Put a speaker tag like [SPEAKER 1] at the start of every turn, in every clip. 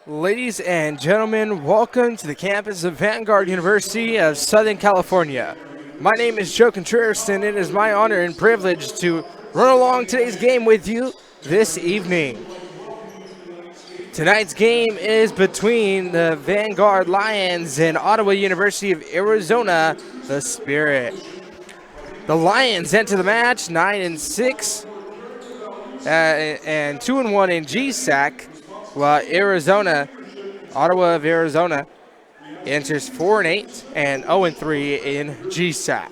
[SPEAKER 1] Ladies and gentlemen, welcome to the campus of Vanguard University of Southern California. My name is Joe Contreras, and it is my honor and privilege to run along today's game with you this evening. Tonight's game is between the Vanguard Lions and Ottawa University of Arizona, the Spirit. The Lions enter the match 9-6 and 2-1 in GSAC. While Ottawa of Arizona, enters 4-8 and 0-3 in GSAC.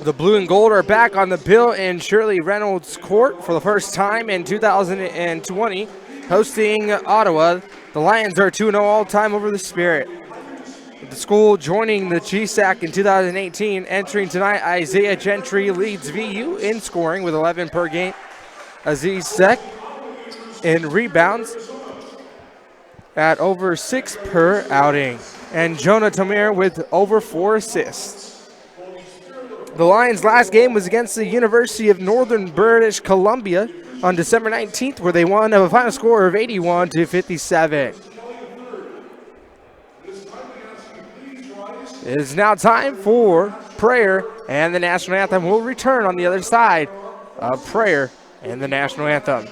[SPEAKER 1] The blue and gold are back on the Bill and Shirley Reynolds Court for the first time in 2020, hosting Ottawa. The Lions are 2-0 all-time over the Spirit. With the school joining the GSAC in 2018, entering tonight, Isaiah Gentry leads VU in scoring with 11 per game. Aziz Sek in rebounds at over 6 per outing, and Jonah Tamir with over 4 assists. The Lions' last game was against the University of Northern British Columbia on December 19th, where they won a final score of 81-57. It is now time for prayer, and the national anthem will return on the other side of prayer and the national anthem.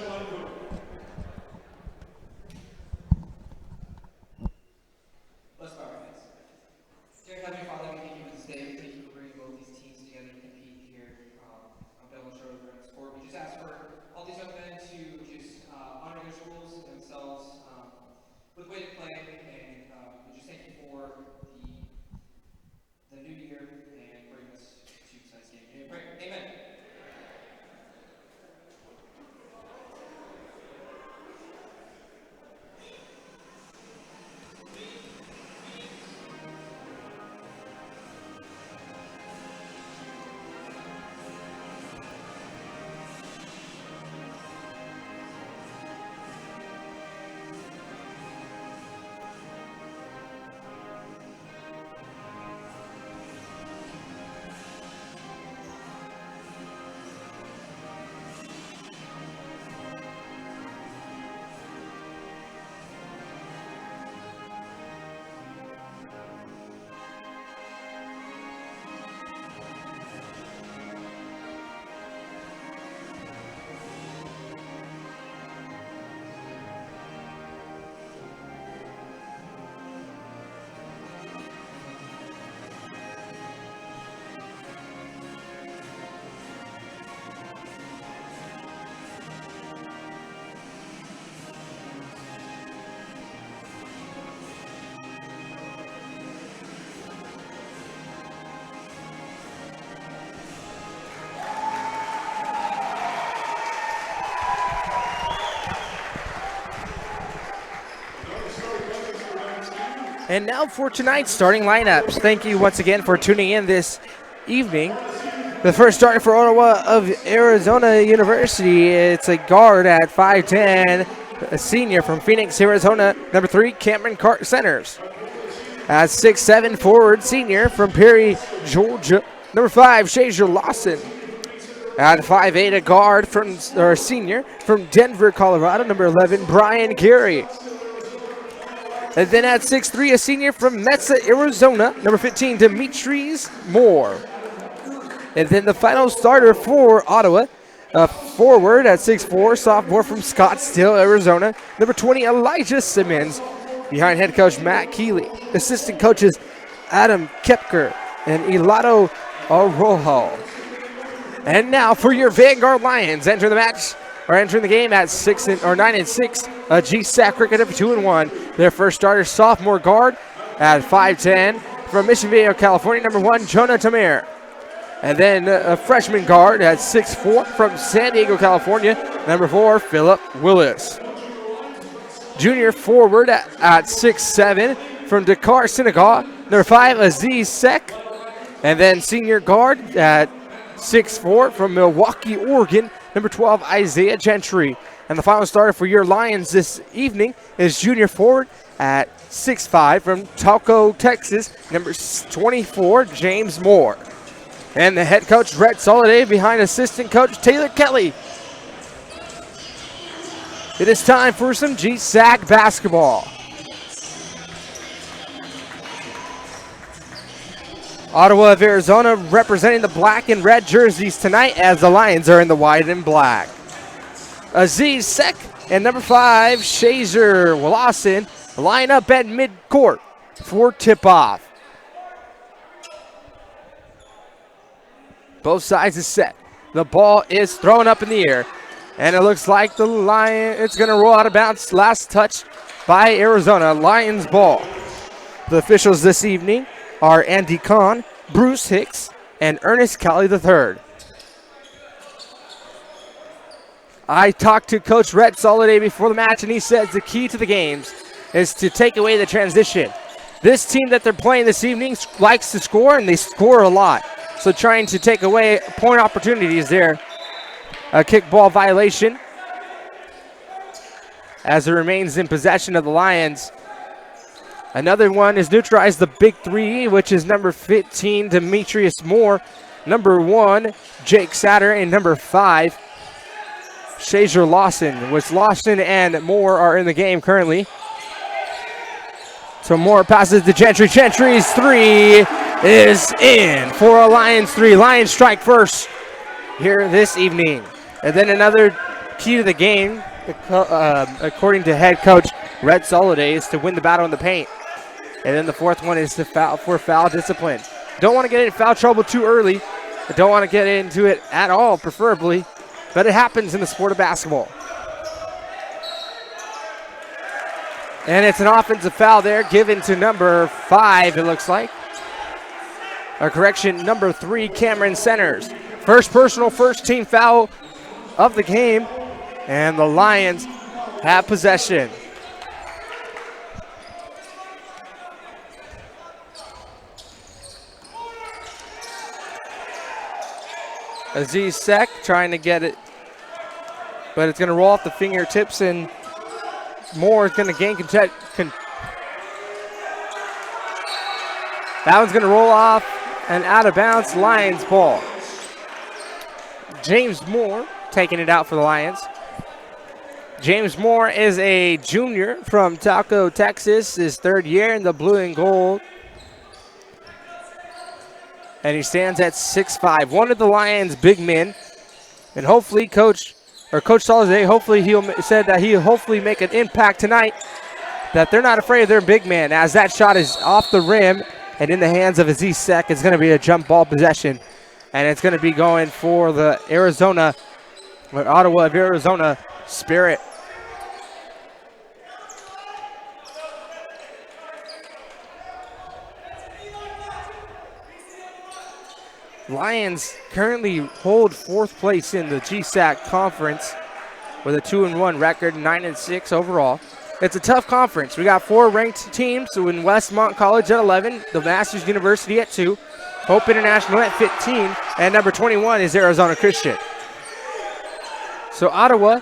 [SPEAKER 1] And now for tonight's starting lineups. Thank you once again for tuning in this evening. The first starter for Ottawa of Arizona University, it's a guard at 5'10", a senior from Phoenix, Arizona, number 3, Cameron Centers. At 6'7", forward senior from Perry, Georgia, number 5, Shazier Lawson. At 5'8", a guard or senior from Denver, Colorado, number 11, Brian Carey. And then at 6'3", a senior from Mesa, Arizona, number 15, Demetrius Moore. And then the final starter for Ottawa, a forward at 6'4", sophomore from Scottsdale, Arizona, number 20, Elijah Simmons. Behind head coach Matt Keeley, assistant coaches Adam Kepker and Elado Arojo. And now for your Vanguard Lions, entering the game at 9-6, a GSAC cricket of 2-1. Their first starter, sophomore guard at 5'10", from Mission Viejo, California, number 1, Jonah Tamir. And then a freshman guard at 6'4", from San Diego, California, number 4, Philip Willis. Junior forward at 6'7", from Dakar, Senegal, number 5, Aziz Sek. And then senior guard at 6'4", from Milwaukee, Oregon, number 12, Isaiah Gentry. And the final starter for your Lions this evening is junior forward at 6'5", from Talco, Texas, number 24, James Moore. And the head coach, Rhett Soliday, behind assistant coach Taylor Kelly. It is time for some GSAC basketball. Ottawa of Arizona representing the black and red jerseys tonight as the Lions are in the white and black. Aziz Sek and number 5, Shazer Lawson line up at midcourt for tip-off. Both sides is set. The ball is thrown up in the air, and it looks like the Lion, it's going to roll out of bounds. Last touch by Arizona, Lions ball. The officials this evening are Andy Kahn, Bruce Hicks, and Ernest Kelly III. I talked to Coach Rhett Soliday before the match, and he says the key to the games is to take away the transition. This team that they're playing this evening likes to score, and they score a lot. So trying to take away point opportunities there. A kickball violation as it remains in possession of the Lions. Another one is neutralized, the big 3, which is number 15, Demetrius Moore, number 1, Jake Satter, and number 5, Shazer Lawson, which Lawson and Moore are in the game currently. So Moore passes to Gentry. Gentry's 3 is in for a Lions 3. Lions strike first here this evening. And then another key to the game, according to head coach Red Soliday, is to win the battle in the paint. And then the fourth one is to foul discipline. Don't want to get in foul trouble too early. Don't want to get into it at all, preferably. But it happens in the sport of basketball. And it's an offensive foul there given to number 5, it looks like. A correction, number 3, Cameron Centers. First personal, first team foul of the game. And the Lions have possession. Aziz Sek trying to get it, but it's going to roll off the fingertips, and Moore is going to gain that one's going to roll off and out of bounds. Lions ball. James Moore taking it out for the Lions. James Moore is a junior from Taco, Texas, his 3rd year in the blue and gold. And he stands at 6'5", one of the Lions' big men. And hopefully, Coach Soliday, hopefully said that he'll hopefully make an impact tonight, that they're not afraid of their big man, as that shot is off the rim and in the hands of Aziz Sek. It's going to be a jump ball possession, and it's going to be going for the Ottawa of Arizona Spirit. Lions currently hold 4th place in the GSAC conference with a 2-1 record, 9-6 overall. It's a tough conference. We got 4 ranked teams in Westmont College at 11, the Masters University at 2, Hope International at 15, and number 21 is Arizona Christian. So Ottawa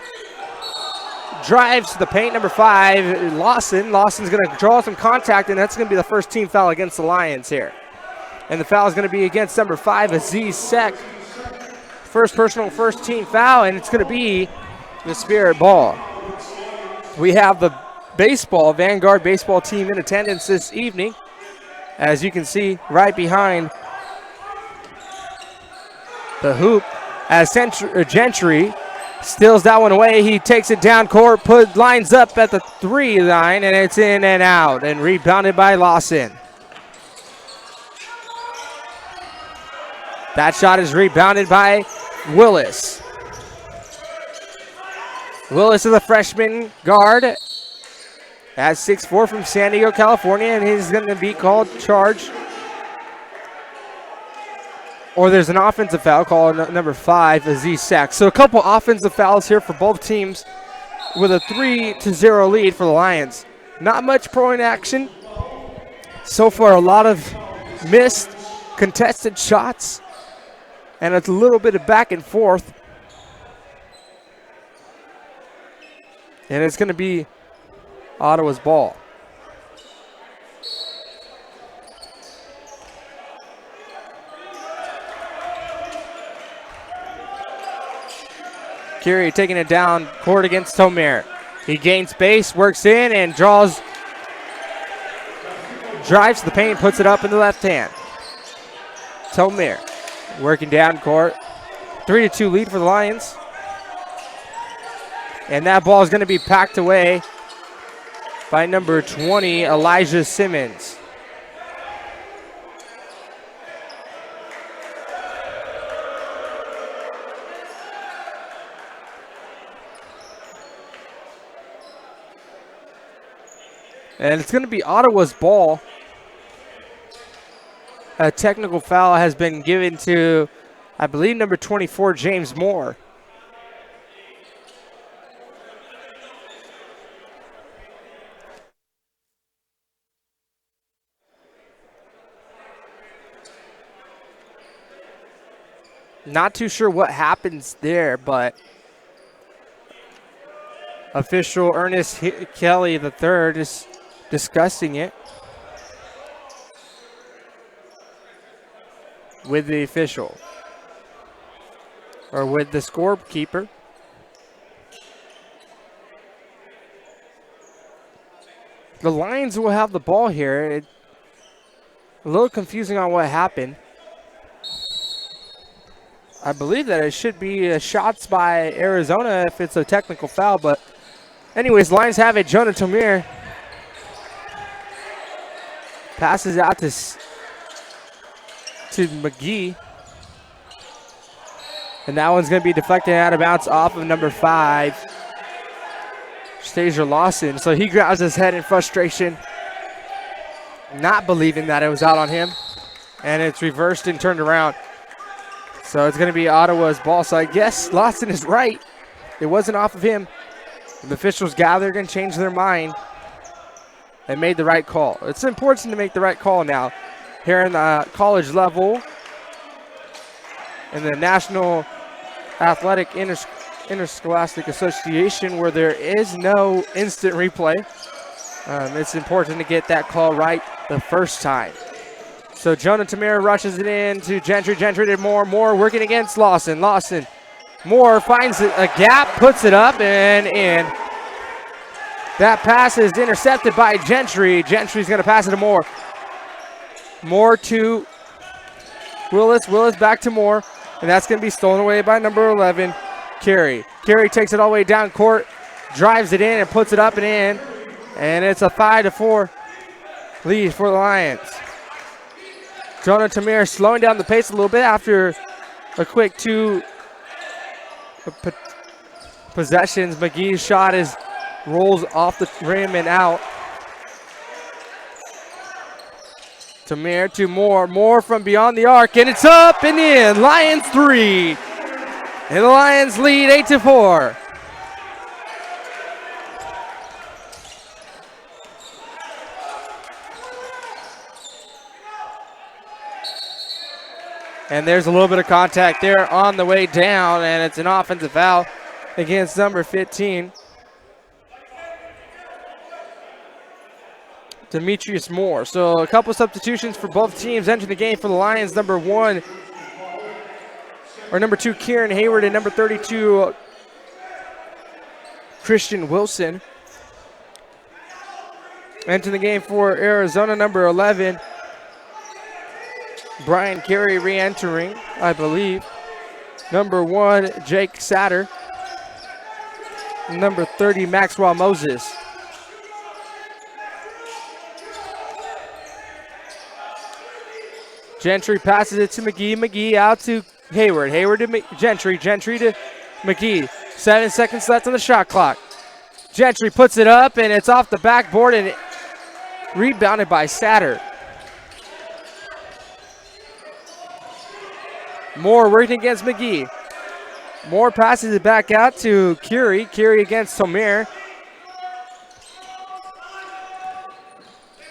[SPEAKER 1] drives to the paint, number 5, Lawson. Lawson's going to draw some contact, and that's going to be the first team foul against the Lions here. And the foul is going to be against number 5, Aziz Sek. First personal, first team foul, and it's going to be the Spirit ball. We have the Vanguard baseball team in attendance this evening. As you can see right behind the hoop, as Gentry steals that one away. He takes it down court, lines up at the 3 line, and it's in and out, and rebounded by Lawson. That shot is rebounded by Willis. Willis is a freshman guard at 6'4" from San Diego, California, and he's going to be called charge. Or there's an offensive foul called number 5, Aziz Sek. So a couple offensive fouls here for both teams with a 3-0 lead for the Lions. Not much point action. So far, a lot of missed contested shots. And it's a little bit of back and forth. And it's going to be Ottawa's ball. Curie taking it down court against Tomer. He gains space, works in, and drives to the paint, puts it up in the left hand. Tomir working down court. 3-2 lead for the Lions. And that ball is going to be packed away by number 20, Elijah Simmons. And it's going to be Ottawa's ball. A technical foul has been given to, I believe, number 24, James Moore. Not too sure what happens there, but official Ernest Kelly III is discussing it with the official, or with the scorekeeper. The Lions will have the ball here. A little confusing on what happened. I believe that it should be shots by Arizona if it's a technical foul, but anyways, Lions have it. Jonah Tomir passes out to McGee. And that one's going to be deflected out of bounds off of number 5, Stasia Lawson. So he grabs his head in frustration, not believing that it was out on him. And it's reversed and turned around. So it's going to be Ottawa's ball. So I guess Lawson is right. It wasn't off of him. The officials gathered and changed their mind and made the right call. It's important to make the right call now. Here in the college level, in the National Athletic Interscholastic Association, where there is no instant replay, it's important to get that call right the first time. So Jonah Tomir rushes it in to Gentry. Gentry to Moore. Moore working against Lawson. Moore finds a gap, puts it up and in. That pass is intercepted by Gentry. Gentry's going to pass it to Moore. Moore to Willis. Willis back to Moore. And that's going to be stolen away by number 11, Carey. Carey takes it all the way down court, drives it in and puts it up and in. And it's a 5-4 lead for the Lions. Jonah Tomir slowing down the pace a little bit after a quick 2 possessions. McGee's shot rolls off the rim and out. Tomir to Moore. Moore from beyond the arc, and it's up and in. Lions 3. And the Lions lead 8-4. And there's a little bit of contact there on the way down, and it's an offensive foul against number 15. Demetrius Moore. So a couple substitutions for both teams entering the game for the Lions. Number 2, Kieran Hayward, and number 32, Christian Wilson. Entering the game for Arizona, number 11, Brian Carey re-entering, I believe. Number 1, Jake Satter. Number 30, Maxwell Moses. Gentry passes it to McGee. McGee out to Hayward. Hayward to Gentry. Gentry to McGee. 7 seconds left on the shot clock. Gentry puts it up, and it's off the backboard and rebounded by Satter. Moore working against McGee. Moore passes it back out to Curie. Curie against Tomir.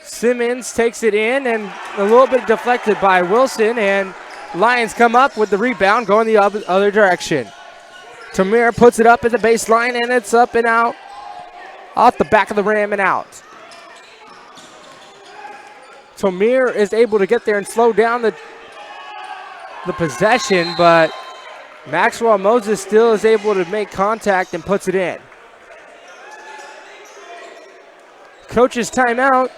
[SPEAKER 1] Simmons takes it in, and a little bit deflected by Wilson, and Lions come up with the rebound going the other direction. Tomir puts it up at the baseline, and it's up and out, off the back of the rim and out. Tomir is able to get there and slow down the possession, but Maxwell Moses still is able to make contact and puts it in. Coach's timeout.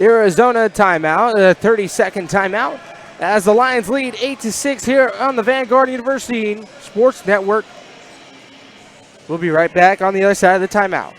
[SPEAKER 1] Arizona timeout, a 30-second timeout. As the Lions lead 8-6 here on the Vanguard University Sports Network. We'll be right back on the other side of the timeout.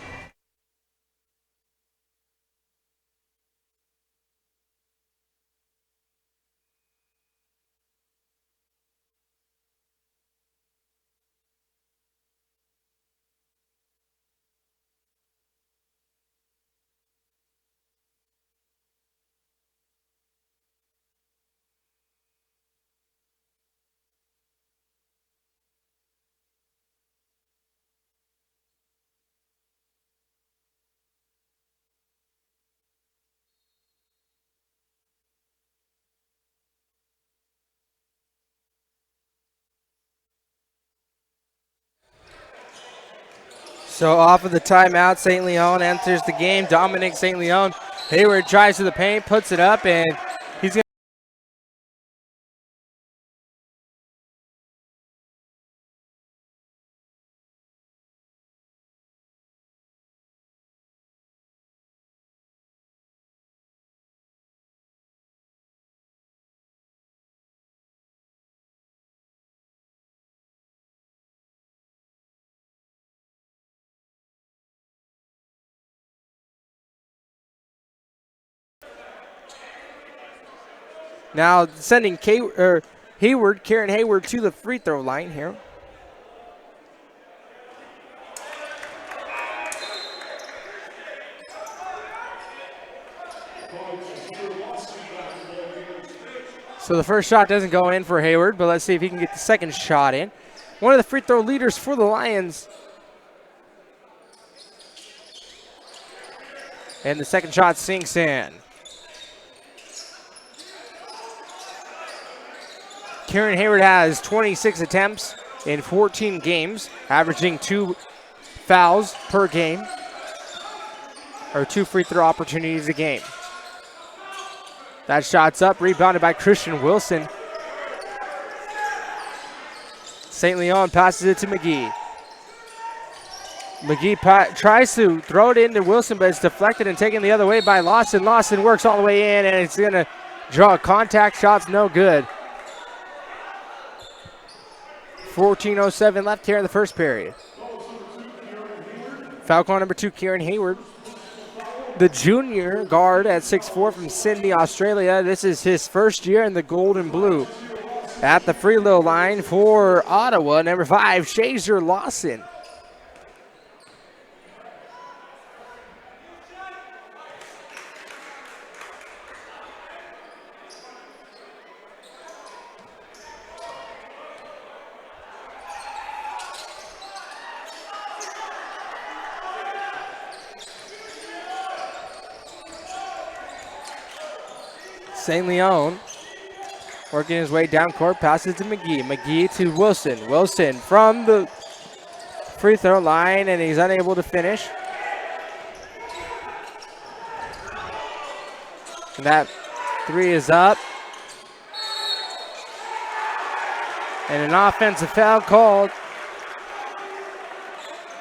[SPEAKER 1] So off of the timeout, St. Leon enters the game. Dominic St. Leon. Hayward drives to the paint, puts it up, and he's going now sending Karen Hayward to the free throw line here. So the first shot doesn't go in for Hayward, but let's see if he can get the second shot in. One of the free throw leaders for the Lions. And the second shot sinks in. Karen Hayward has 26 attempts in 14 games, averaging 2 fouls per game, or 2 free throw opportunities a game. That shot's up, rebounded by Christian Wilson. St. Leon passes it to McGee. McGee tries to throw it into Wilson, but it's deflected and taken the other way by Lawson. Lawson works all the way in, and it's going to draw a contact. Shot's no good. 14:07 left here in the first period. Foul call number 2, Kieran Hayward. The junior guard at 6'4" from Sydney, Australia. This is his first year in the gold and blue. At the free throw line for Ottawa, number 5, Shazer Lawson. St. Leon working his way down court, passes to McGee. McGee to Wilson. Wilson from the free throw line, and he's unable to finish. And that 3 is up. And an offensive foul called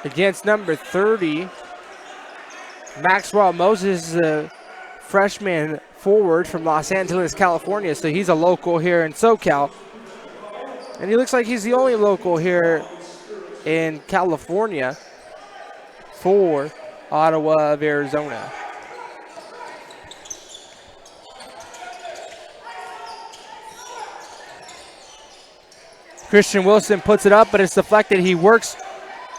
[SPEAKER 1] against number 30. Maxwell Moses is a freshman forward from Los Angeles, California, so he's a local here in SoCal. And he looks like he's the only local here in California for Ottawa of Arizona. Christian Wilson puts it up, but it's deflected. He works.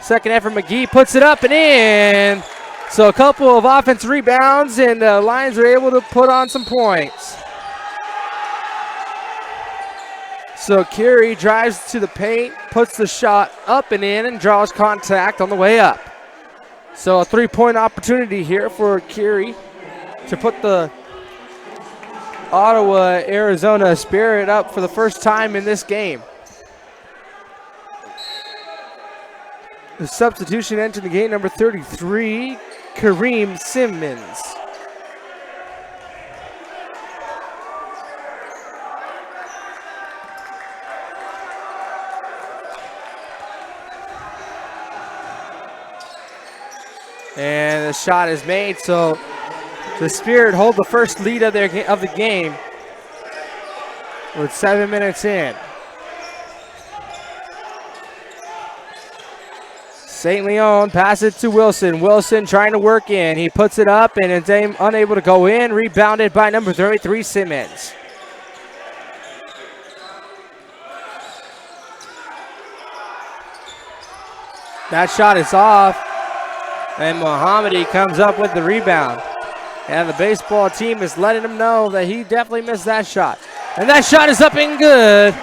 [SPEAKER 1] Second effort, McGee puts it up and in. So a couple of offensive rebounds, and the Lions are able to put on some points. So Curie drives to the paint, puts the shot up and in, and draws contact on the way up. So a 3-point opportunity here for Curie to put the Ottawa, Arizona Spirit up for the first time in this game. The substitution entering the game, number 33, Kareem Simmons. And the shot is made, so The Spirit hold the first lead of the game with 7 minutes in. St. Leon passes it to Wilson. Wilson trying to work in. He puts it up and is unable to go in. Rebounded by number 33, Simmons. That shot is off, and Mohammadi comes up with the rebound. And the baseball team is letting him know that he definitely missed that shot. And that shot is up and good.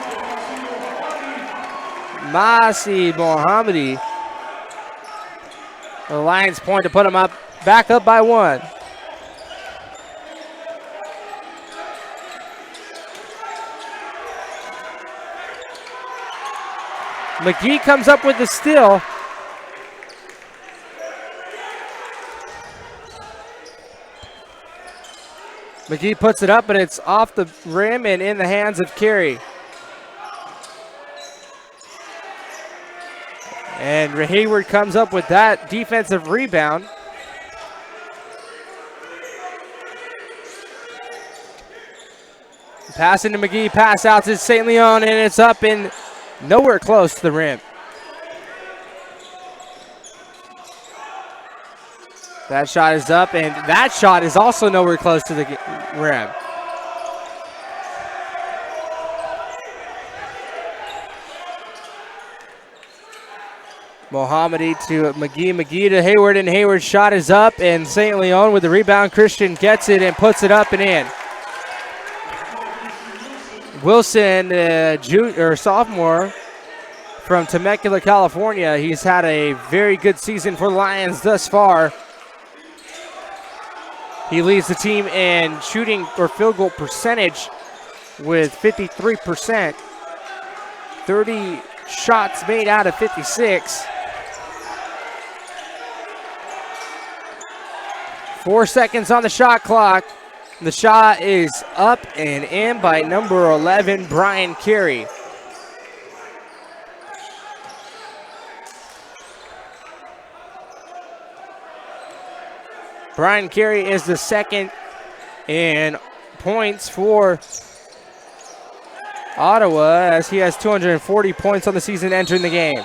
[SPEAKER 1] Masi Mohammadi. The Lions point to put him back up by 1. McGee comes up with the steal. McGee puts it up, but it's off the rim and in the hands of Carey. And Hayward comes up with that defensive rebound. Pass into McGee, pass out to St. Leon, and it's up and nowhere close to the rim. That shot is up, and that shot is also nowhere close to the rim. Mohammadi to McGee, McGee to Hayward, and Hayward's shot is up, and St. Leon with the rebound. Christian gets it and puts it up and in. Wilson, sophomore from Temecula, California. He's had a very good season for the Lions thus far. He leads the team in shooting or field goal percentage with 53%. 30 shots made out of 56. 4 seconds on the shot clock. The shot is up and in by number 11, Brian Carey. Brian Carey is the second in points for Ottawa, as he has 240 points on the season entering the game.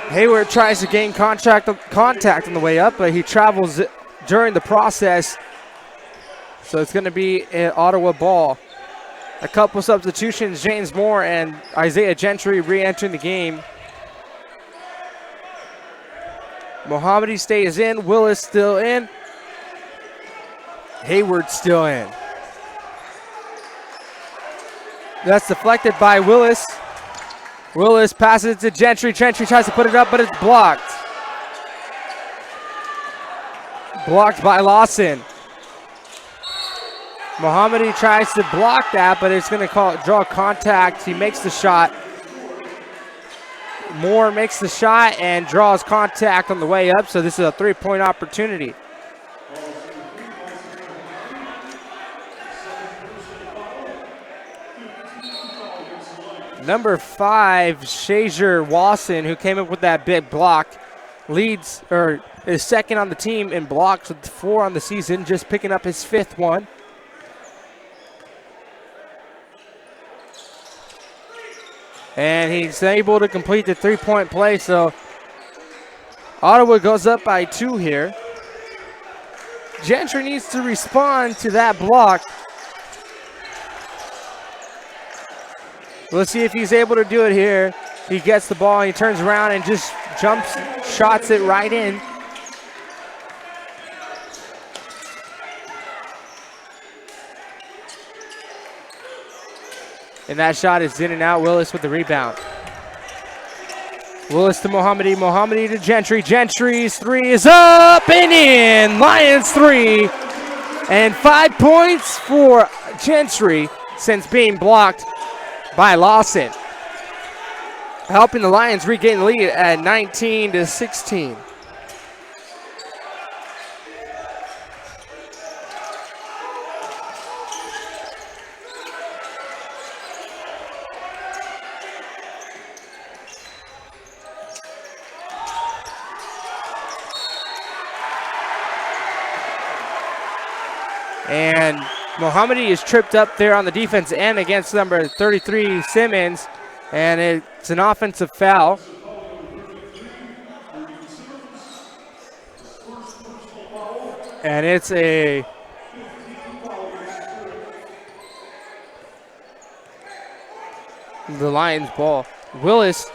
[SPEAKER 1] Hayward tries to gain contact on the way up, but he travels during the process. So it's going to be an Ottawa ball. A couple substitutions, James Moore and Isaiah Gentry re-entering the game. Mohammadi stays in, Willis still in, Hayward still in. That's deflected by Willis. Willis passes it to Gentry. Gentry tries to put it up, but it's blocked. Blocked by Lawson. Mohammadi tries to block that, but it's going to draw contact. He makes the shot. Moore makes the shot and draws contact on the way up, so this is a three-point opportunity. Number 5, Shazier Wasson, who came up with that big block, is second on the team in blocks with 4 on the season, just picking up his 5th one. And he's able to complete the three-point play, so Ottawa goes up by 2 here. Gentry needs to respond to that block. Let's see if he's able to do it here. He gets the ball and he turns around and just shots it right in. And that shot is in and out. Willis with the rebound. Willis to Mohammadi. Mohammadi to Gentry. Gentry's 3 is up and in. Lions 3. And 5 points for Gentry since being blocked by Lawson. Helping the Lions regain the lead at 19-16. And Mohammadi is tripped up there on the defense end against number 33, Simmons. And it's an offensive foul. And it's the Lions ball. Willis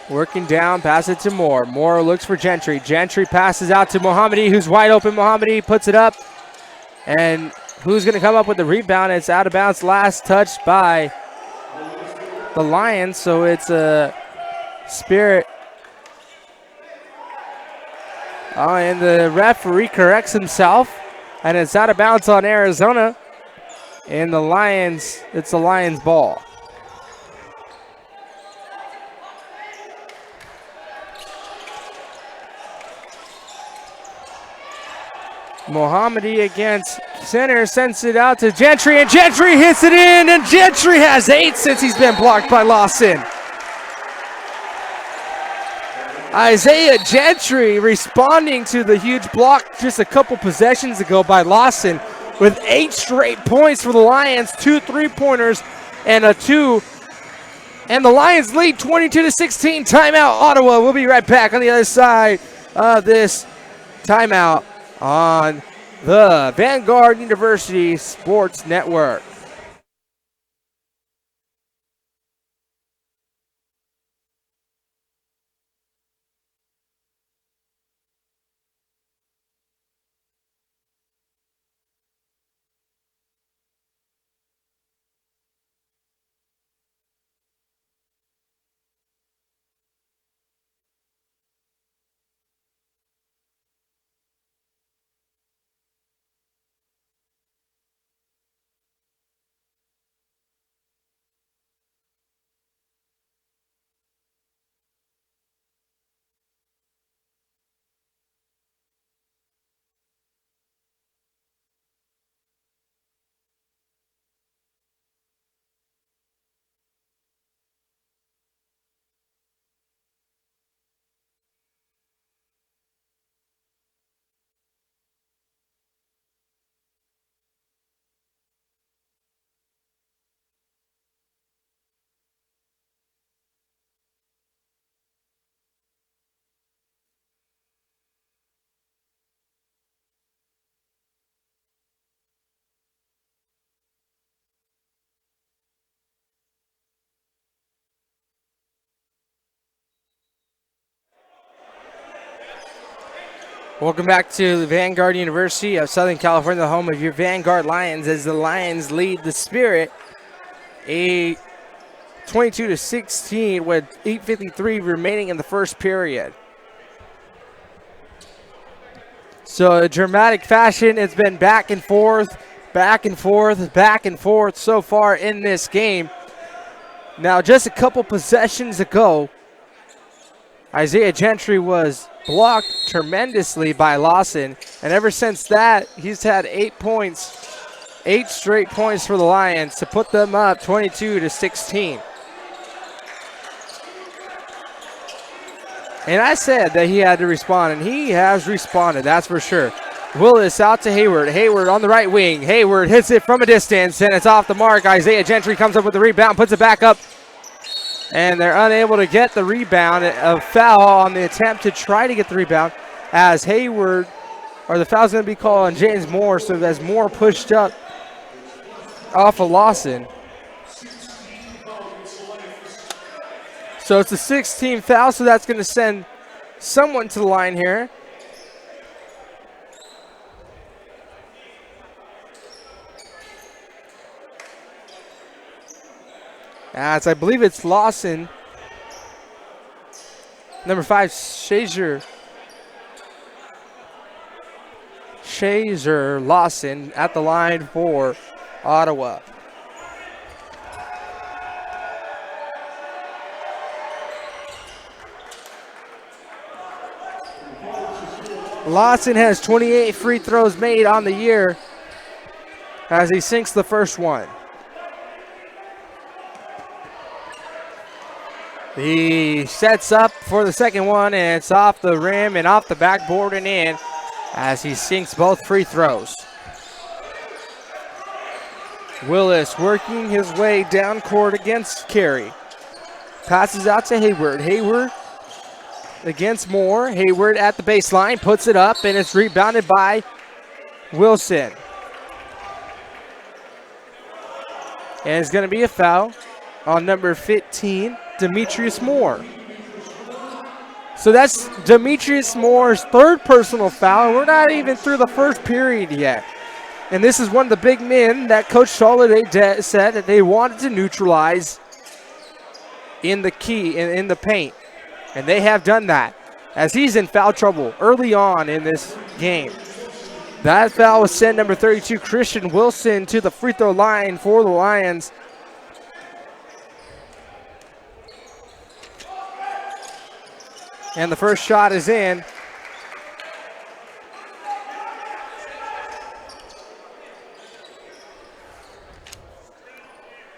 [SPEAKER 1] working down, pass it to Moore. Moore looks for Gentry. Gentry passes out to Mohammadi, who's wide open. Mohammadi puts it up. And who's going to come up with the rebound? It's out of bounds. Last touched by the Lions, so it's a Spirit. And the referee corrects himself, and it's out of bounds on Arizona. And the Lions, it's the Lions ball. Mohammadi against center, sends it out to Gentry, and Gentry hits it in, and Gentry has 8 since he's been blocked by Lawson. Isaiah Gentry responding to the huge block just a couple possessions ago by Lawson with 8 straight points for the Lions, 2 3-pointers and a 2. And the Lions lead 22-16. Timeout, Ottawa. We'll be right back on the other side of this timeout on the Vanguard University Sports Network. Welcome back to the Vanguard University of Southern California, the home of your Vanguard Lions, as the Lions lead the Spirit a 22-16 with 8:53 remaining in the first period. So a dramatic fashion. It's been back and forth, back and forth, back and forth so far in this game. Now, just a couple possessions ago, Isaiah Gentry was blocked tremendously by Lawson, and ever since that, he's had 8 points, 8 straight points for the Lions to put them up 22-16. And I said that he had to respond, and he has responded, that's for sure. Willis out to Hayward. Hayward on the right wing. Hayward hits it from a distance, and it's off the mark. Isaiah Gentry comes up with the rebound, puts it back up, and they're unable to get the rebound. A foul on the attempt to try to get the rebound as Hayward, or the foul's going to be called on James Moore, so as Moore pushed up off of Lawson. So it's a 16 foul, so that's going to send someone to the line here. As I believe it's Lawson. Number 5, Shazer Lawson at the line for Ottawa. Lawson has 28 free throws made on the year as he sinks the first one. He sets up for the second one, and it's off the rim and off the backboard and in as he sinks both free throws. Willis working his way down court against Carey. Passes out to Hayward. Hayward against Moore. Hayward at the baseline, puts it up, and it's rebounded by Wilson. And it's going to be a foul on number 15, Demetrius Moore. So that's Demetrius Moore's third personal foul, and we're not even through the first period yet. And this is one of the big men that Coach Soliday said that they wanted to neutralize in the paint. And they have done that as he's in foul trouble early on in this game. That foul was sent number 32, Christian Wilson, to the free throw line for the Lions. And the first shot is in.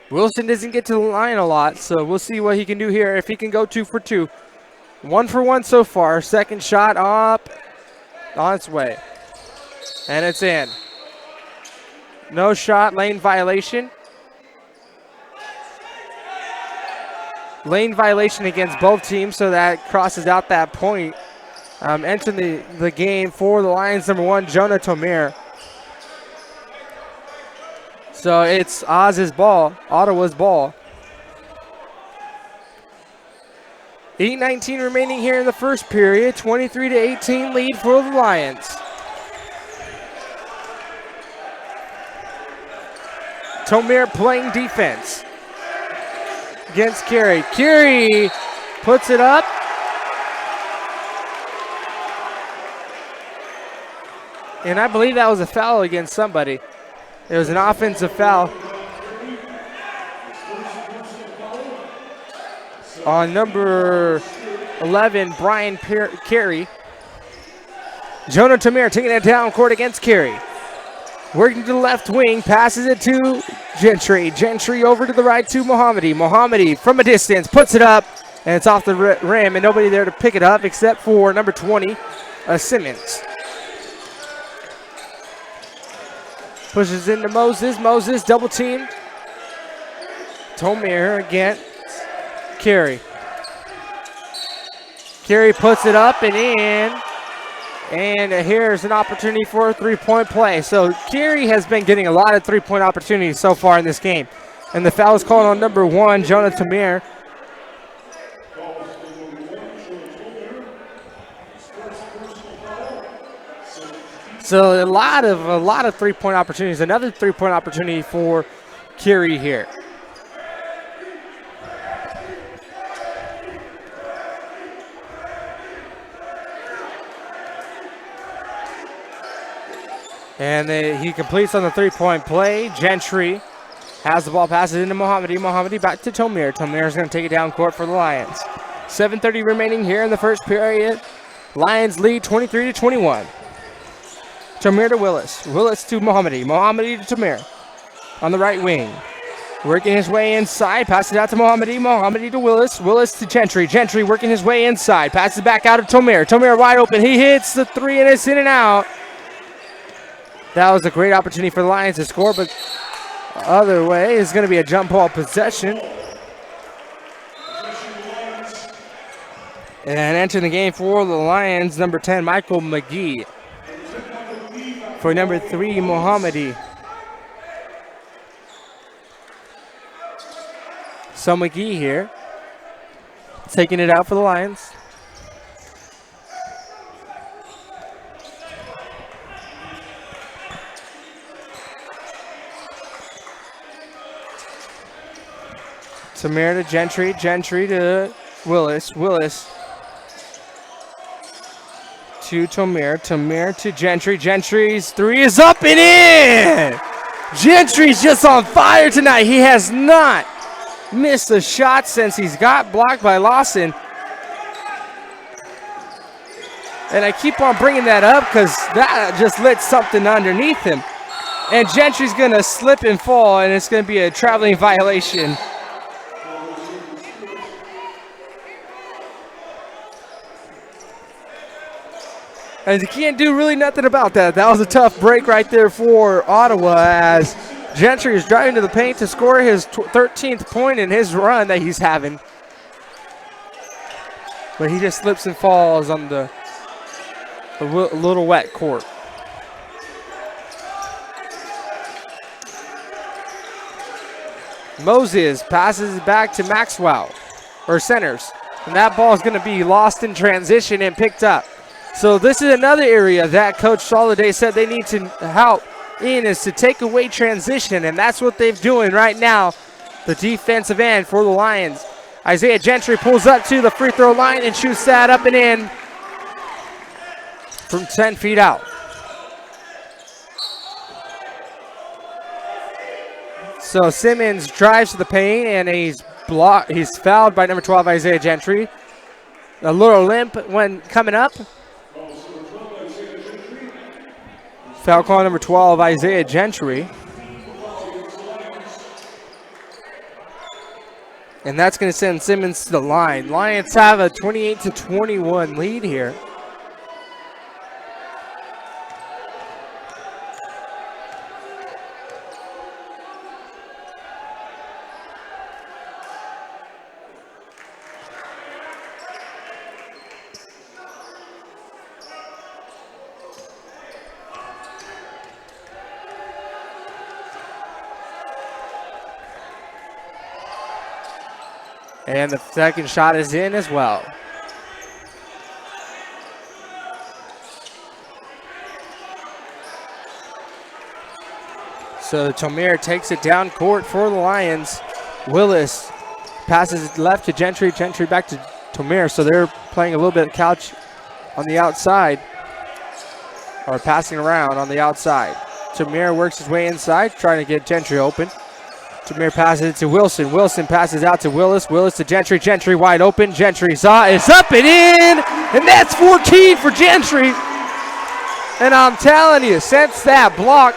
[SPEAKER 1] Wilson doesn't get to the line a lot, so we'll see what he can do here if he can go 2 for 2. 1 for 1 so far. Second shot up on its way. And it's in. No shot, lane violation. Lane violation against both teams, so that crosses out that point. Entering the game for the Lions, number 1, Jonah Tomir. So it's Oz's ball, Ottawa's ball. 8:19 remaining here in the first period. 23-18 lead for the Lions. Tomir playing defense against Carey. Carey puts it up. And I believe that was a foul against somebody. It was an offensive foul on number 11, Brian Carey. Jonah Tomir taking it down court against Carey. Working to the left wing, passes it to Gentry. Gentry over to the right to Mohammadi. Mohammadi from a distance puts it up, and it's off the rim, and nobody there to pick it up except for number 20, Simmons. Pushes into Moses. Moses double teamed. Tomir against Carey. Carey puts it up and in. And here's an opportunity for a three-point play. So Carey has been getting a lot of three-point opportunities so far in this game. And the foul is called on number 1, Jonah Tomir. So a lot of three-point opportunities. Another three-point opportunity for Carey here. And he completes on the three-point play. Gentry has the ball, passes into Mohammadi. Mohammadi back to Tomir. Tomir is going to take it down court for the Lions. 7:30 remaining here in the first period. Lions lead 23-21. Tomir to Willis. Willis to Mohammadi. Mohammadi to Tomir on the right wing. Working his way inside. Passes out to Mohammadi. Mohammadi to Willis. Willis to Gentry. Gentry working his way inside. Passes back out to Tomir. Tomir wide open. He hits the three and it's in and out. That was a great opportunity for the Lions to score, but the other way is going to be a jump ball possession. And entering the game for the Lions, number 10, Michael McGee. For number 3, Mohammadi. So McGee here, taking it out for the Lions. Tomir to Gentry. Gentry to Willis. Willis to Tomir. Tomir to Gentry. Gentry's three is up and in! Gentry's just on fire tonight. He has not missed a shot since he's got blocked by Lawson. And I keep on bringing that up because that just lit something underneath him. And Gentry's going to slip and fall, and it's going to be a traveling violation. As you can't do really nothing about that. That was a tough break right there for Ottawa as Gentry is driving to the paint to score his 13th point in his run that he's having. But he just slips and falls on the little wet court. Moses passes it back to Maxwell, or centers. And that ball is going to be lost in transition and picked up. So this is another area that Coach Soliday said they need to help in, is to take away transition, and that's what they're doing right now, the defensive end for the Lions. Isaiah Gentry pulls up to the free throw line and shoots that up and in from 10 feet out. So Simmons drives to the paint and he's fouled by number 12, Isaiah Gentry. A little limp when coming up. Foul call number 12, Isaiah Gentry. And that's going to send Simmons to the line. Lions have a 28-21 lead here. And the second shot is in as well. So Tomir takes it down court for the Lions. Willis passes it left to Gentry. Gentry back to Tomir. So they're playing a little bit of couch on the outside, or passing around on the outside. Tomir works his way inside, trying to get Gentry open. Tomir passes it to Wilson. Wilson passes out to Willis. Willis to Gentry. Gentry wide open. Gentry saw it. It's up and in. And that's 14 for Gentry. And I'm telling you, since that block,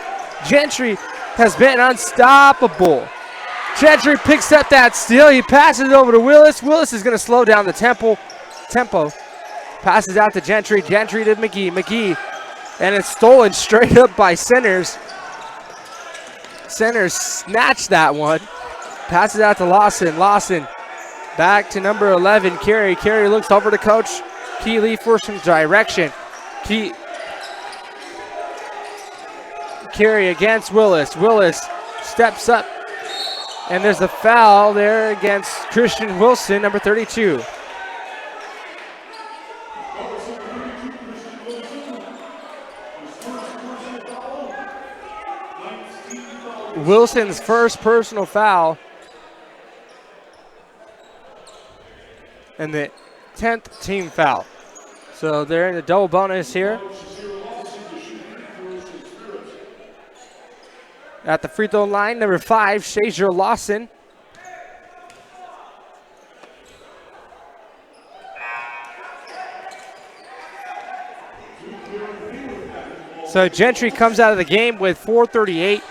[SPEAKER 1] Gentry has been unstoppable. Gentry picks up that steal. He passes it over to Willis. Willis is going to slow down the tempo. Passes out to Gentry. Gentry to McGee. McGee. And it's stolen straight up by Centers. Centers snatched that one. Passes out to Lawson. Lawson back to number 11, Carey. Carey looks over to Coach Keeley for some direction. Carey against Willis. Willis steps up. And there's a foul there against Christian Wilson, number 32. Wilson's first personal foul. And the 10th team foul. So they're in the double bonus here. At the free throw line, number 5, Shazier Lawson. So Gentry comes out of the game with 4:38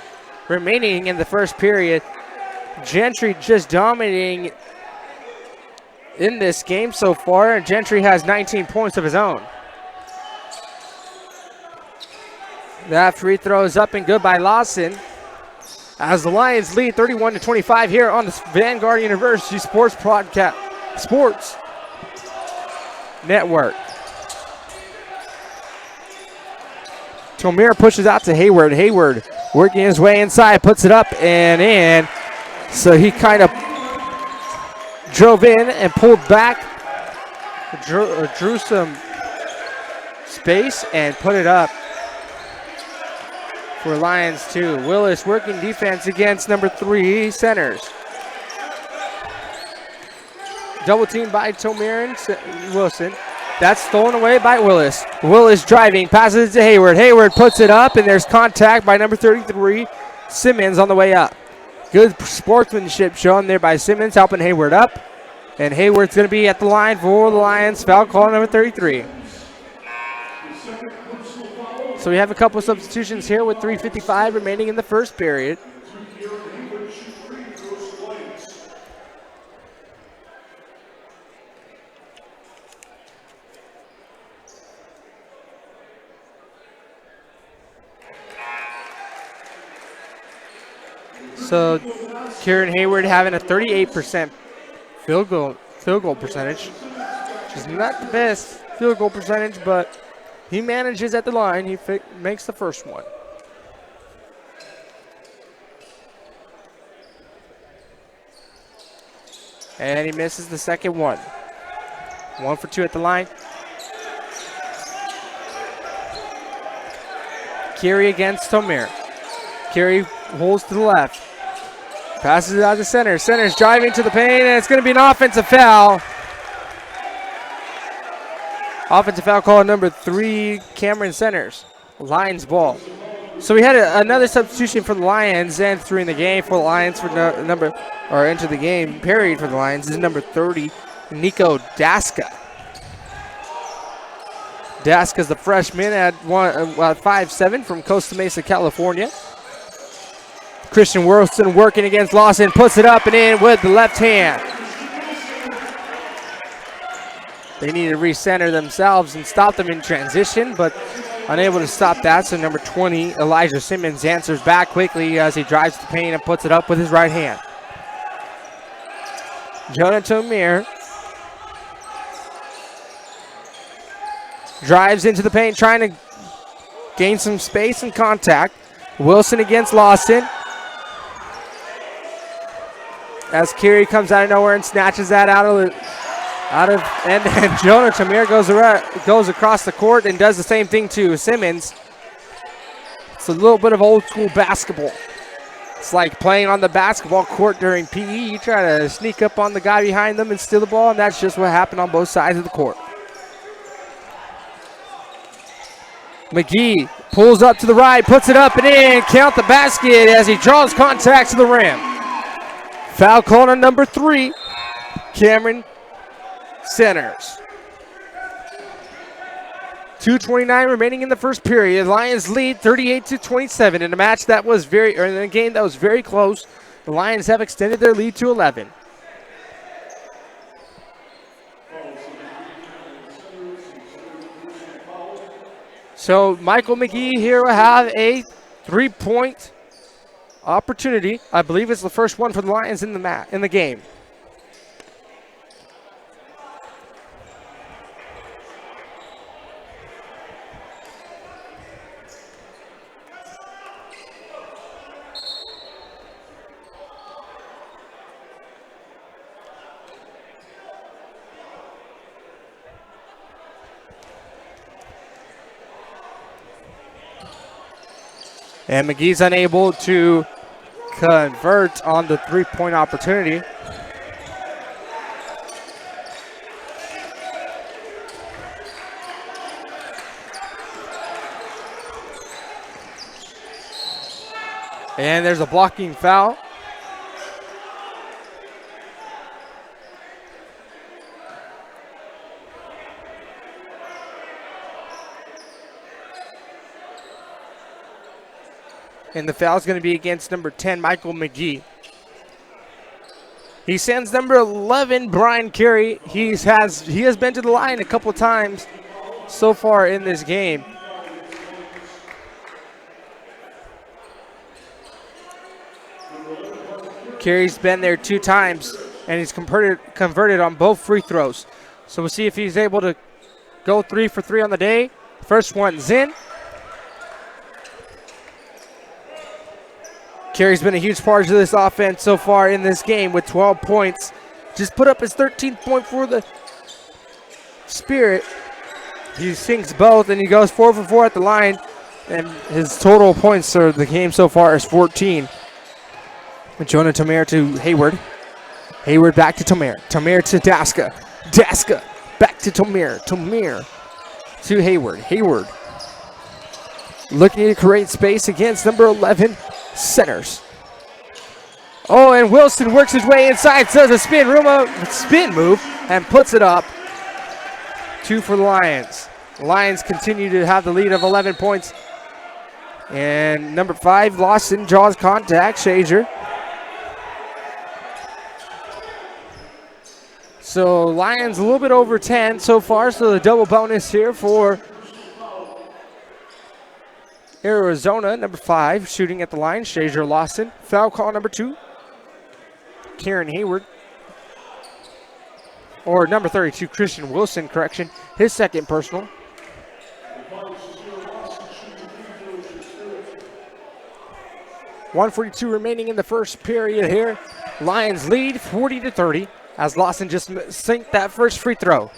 [SPEAKER 1] remaining in the first period. Gentry just dominating in this game so far. Gentry has 19 points of his own. That free throw is up and good by Lawson. As the Lions lead 31-25 here on the Vanguard University Sports Network. Tomir pushes out to Hayward. Hayward working his way inside, puts it up and in. So he kind of drove in and pulled back, drew some space and put it up for Lions 2. Willis working defense against number 3, Centers. Double team by Tomir and Wilson. That's stolen away by Willis. Willis driving, passes it to Hayward. Hayward puts it up, and there's contact by number 33, Simmons, on the way up. Good sportsmanship shown there by Simmons, helping Hayward up. And Hayward's going to be at the line for the Lions. Foul call number 33. So we have a couple substitutions here with 3:55 remaining in the first period. So Kieran Hayward having a 38% field goal percentage, which is not the best field goal percentage, but he manages at the line. He makes the first one. And he misses the second one. 1 for 2 at the line. Carey against Tomir. Carey holds to the left. Passes it out to center. Center's driving to the paint, and it's going to be an offensive foul. Offensive foul call number 3, Cameron Centers. Lions ball. So we had another substitution for the Lions entering the game for the Lions for enter the game. Parried for the Lions is number 30, Nico Daska. Daska's the freshman at 5'7" from Costa Mesa, California. Christian Wilson working against Lawson, puts it up and in with the left hand. They need to recenter themselves and stop them in transition, but unable to stop that. So number 20, Elijah Simmons, answers back quickly as he drives the paint and puts it up with his right hand. Jonah Tomir drives into the paint, trying to gain some space and contact. Wilson against Lawson. As Carey comes out of nowhere and snatches that and Jonah Tomir goes across the court and does the same thing to Simmons. It's a little bit of old school basketball. It's like playing on the basketball court during PE. You try to sneak up on the guy behind them and steal the ball, and that's just what happened on both sides of the court. McGee pulls up to the right, puts it up and in, count the basket as he draws contact to the rim. Foul call on number 3, Cameron Centers. 2:29 remaining in the first period. Lions lead 38-27 in a match that was in a game that was very close. The Lions have extended their lead to 11. So Michael McGee here will have a 3-point opportunity. I believe it's the first one for the Lions in the game. And McGee's unable to convert on the 3-point opportunity. And there's a blocking foul. And the foul is going to be against number 10, Michael McGee. He sends number 11, Brian Carey. He has been to the line a couple times so far in this game. Carey's been there 2 times, and he's converted on both free throws. So we'll see if he's able to go 3 for 3 on the day. First one's in. Carey's been a huge part of this offense so far in this game with 12 points. Just put up his 13th point for the Spirit. He sinks both, and he goes 4 for 4 at the line. And his total points for the game so far is 14. Jonah Tomir to Hayward. Hayward back to Tomir. Tomir to Daska. Daska back to Tomir. Tomir to Hayward. Hayward looking to create space against number 11, Centers. Oh, and Wilson works his way inside, does a spin move, and puts it up. 2 for the Lions. The Lions continue to have the lead of 11 points. And number 5, Lawson, draws contact. Shazier. So Lions a little bit over 10 so far, so the double bonus here for Arizona, number 5, shooting at the line, Shazier Lawson. Foul call number 2, Kieran Hayward. Or number 32, Christian Wilson, correction. His second personal. .142 remaining in the first period here. Lions lead 40-30 as Lawson just sinked that first free throw.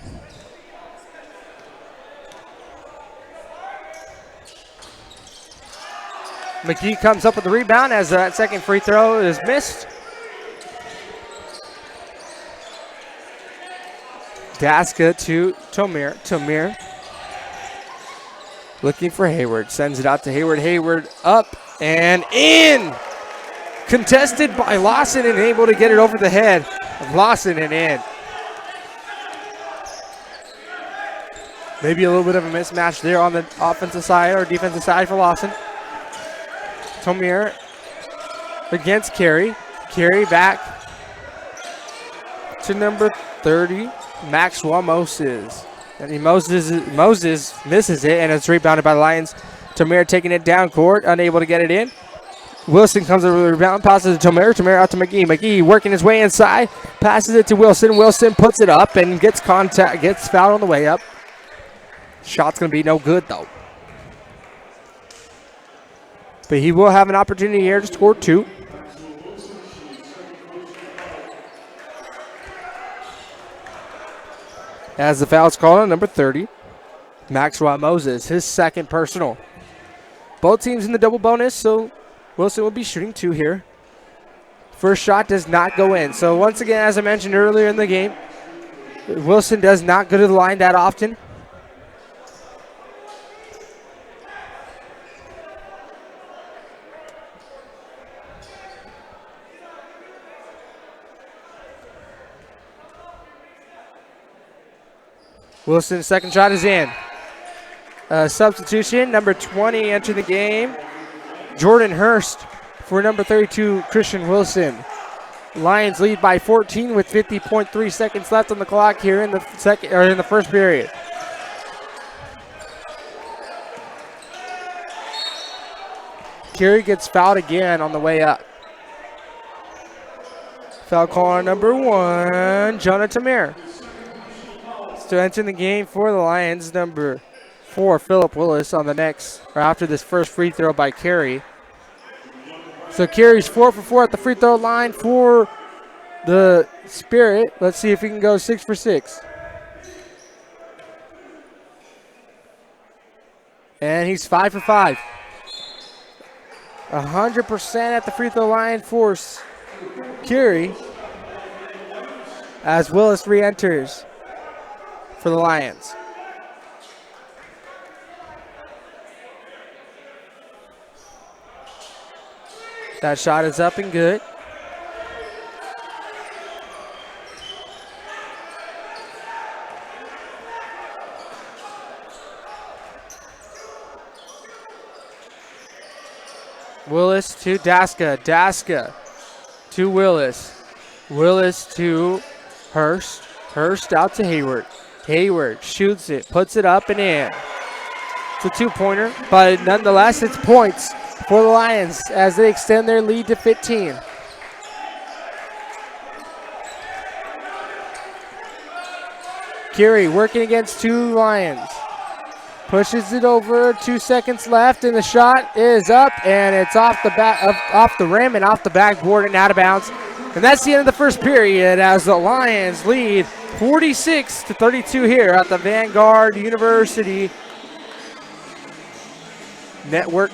[SPEAKER 1] McGee comes up with the rebound as that second free throw is missed. Daska to Tomir. Tomir looking for Hayward. Sends it out to Hayward. Hayward up and in. Contested by Lawson and able to get it over the head of Lawson and in. Maybe a little bit of a mismatch there on the offensive side or defensive side for Lawson. Tomir against Carey. Carey back to number 30, Maxwell Moses. And Moses misses it, and it's rebounded by the Lions. Tomir taking it down court, unable to get it in. Wilson comes over the rebound, passes it to Tomir. Tomir out to McGee. McGee working his way inside, passes it to Wilson. Wilson puts it up and gets fouled on the way up. Shot's going to be no good, though. But he will have an opportunity here to score 2. As the foul's called on number 30, Maxwell Moses, his second personal. Both teams in the double bonus, so Wilson will be shooting 2 here. First shot does not go in. So once again, as I mentioned earlier in the game, Wilson does not go to the line that often. Wilson's second shot is in. Substitution, number 20 entering the game. Jordan Hurst for number 32, Christian Wilson. Lions lead by 14 with 50.3 seconds left on the clock here in the first period. Carey gets fouled again on the way up. Foul call on number 1, Jonah Tamir. So entering the game for the Lions, number 4, Phillip Willis on the next, or after this first free throw by Carey. So Carey's 4 for 4 at the free throw line for the Spirit. Let's see if he can go 6 for 6. And he's 5 for 5. 100% at the free throw line for Carey as Willis re-enters for the Lions. That shot is up and good. Willis to Daska. Daska to Willis. Willis to Hurst. Hurst out to Hayward. Hayward shoots it, puts it up and in. It's a 2-pointer, but nonetheless, it's points for the Lions as they extend their lead to 15. Carey working against 2 Lions. Pushes it over, 2 seconds left, and the shot is up, and it's off the rim and off the backboard and out of bounds. And that's the end of the first period as the Lions lead 46-32 here at the Vanguard University Network,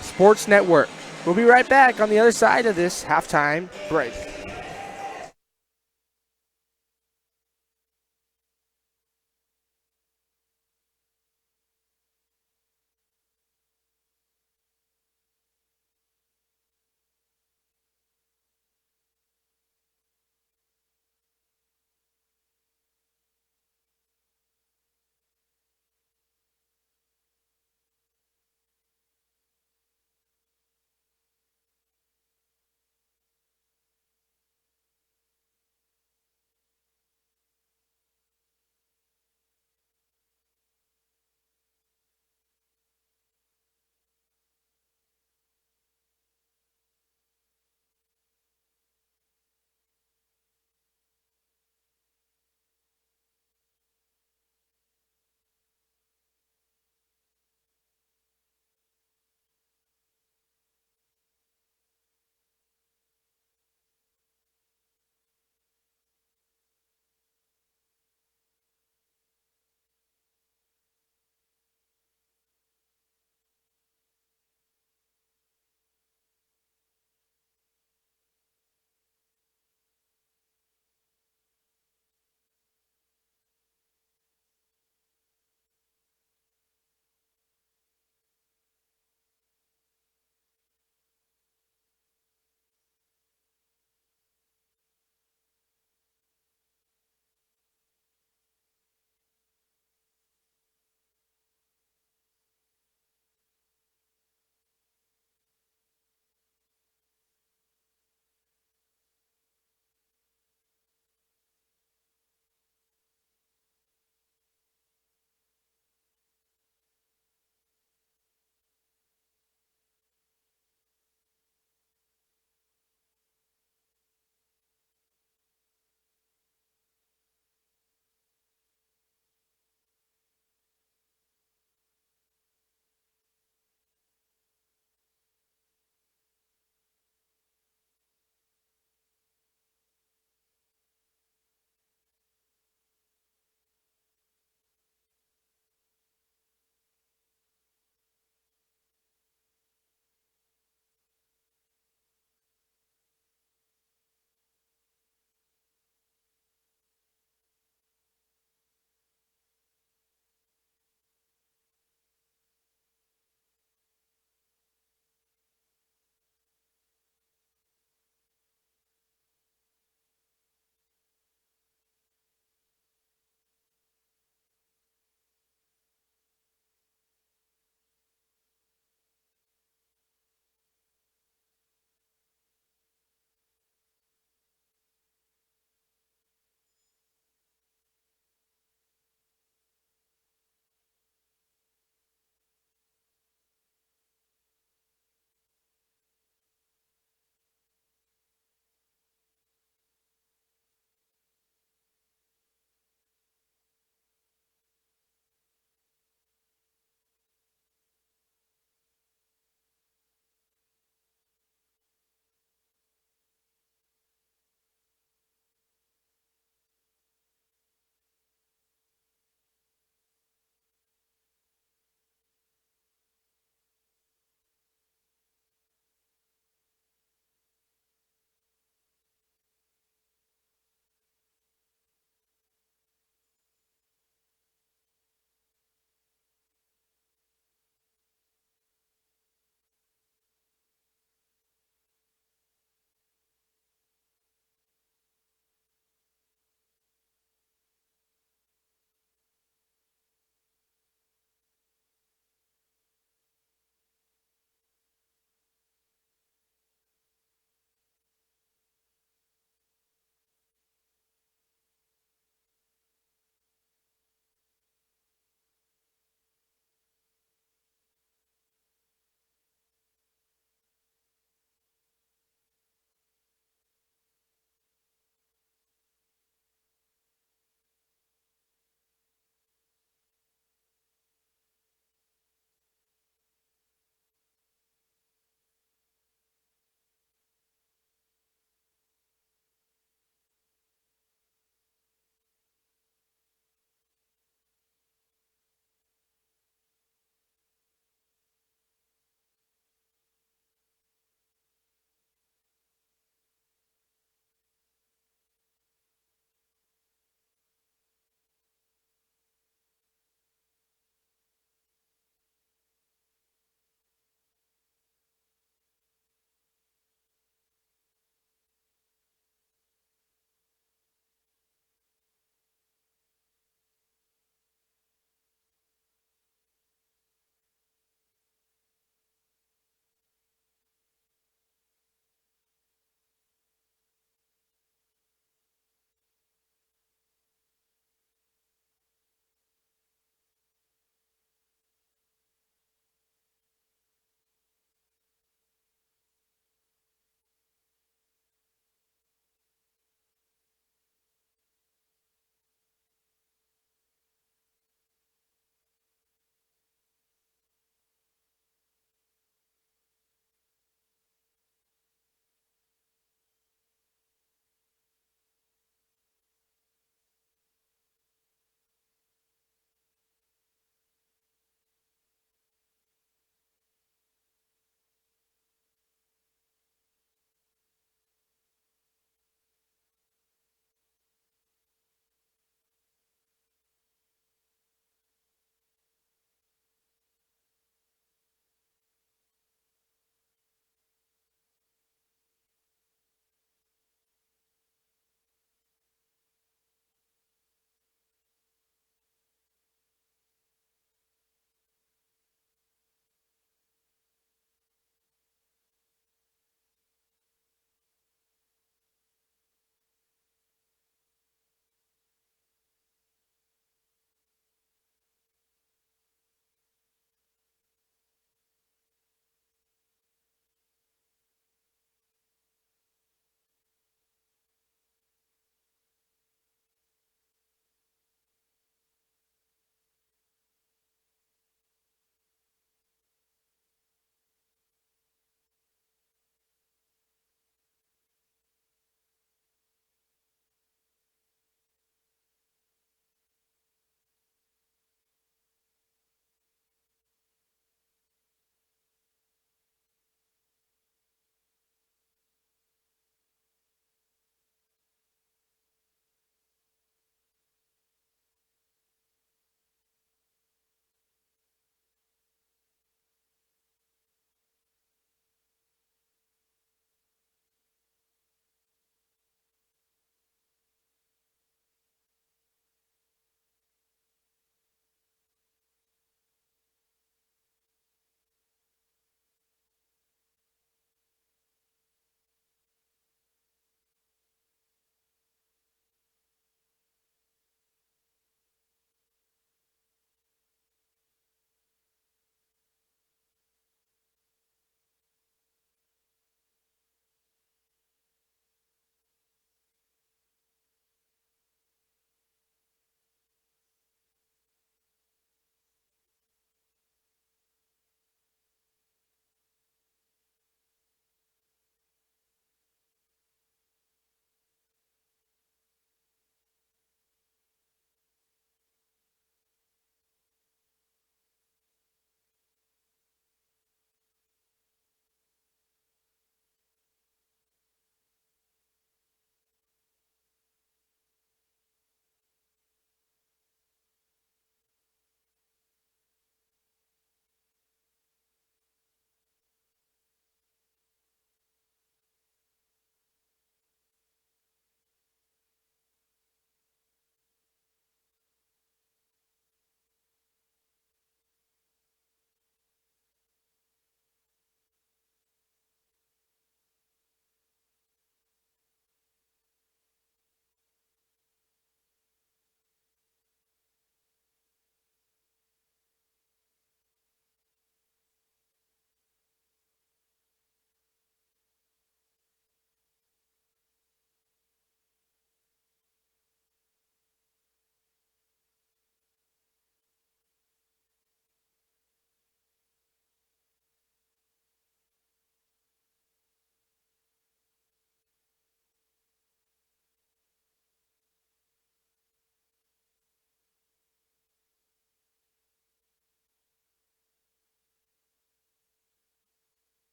[SPEAKER 1] Sports Network. We'll be right back on the other side of this halftime break.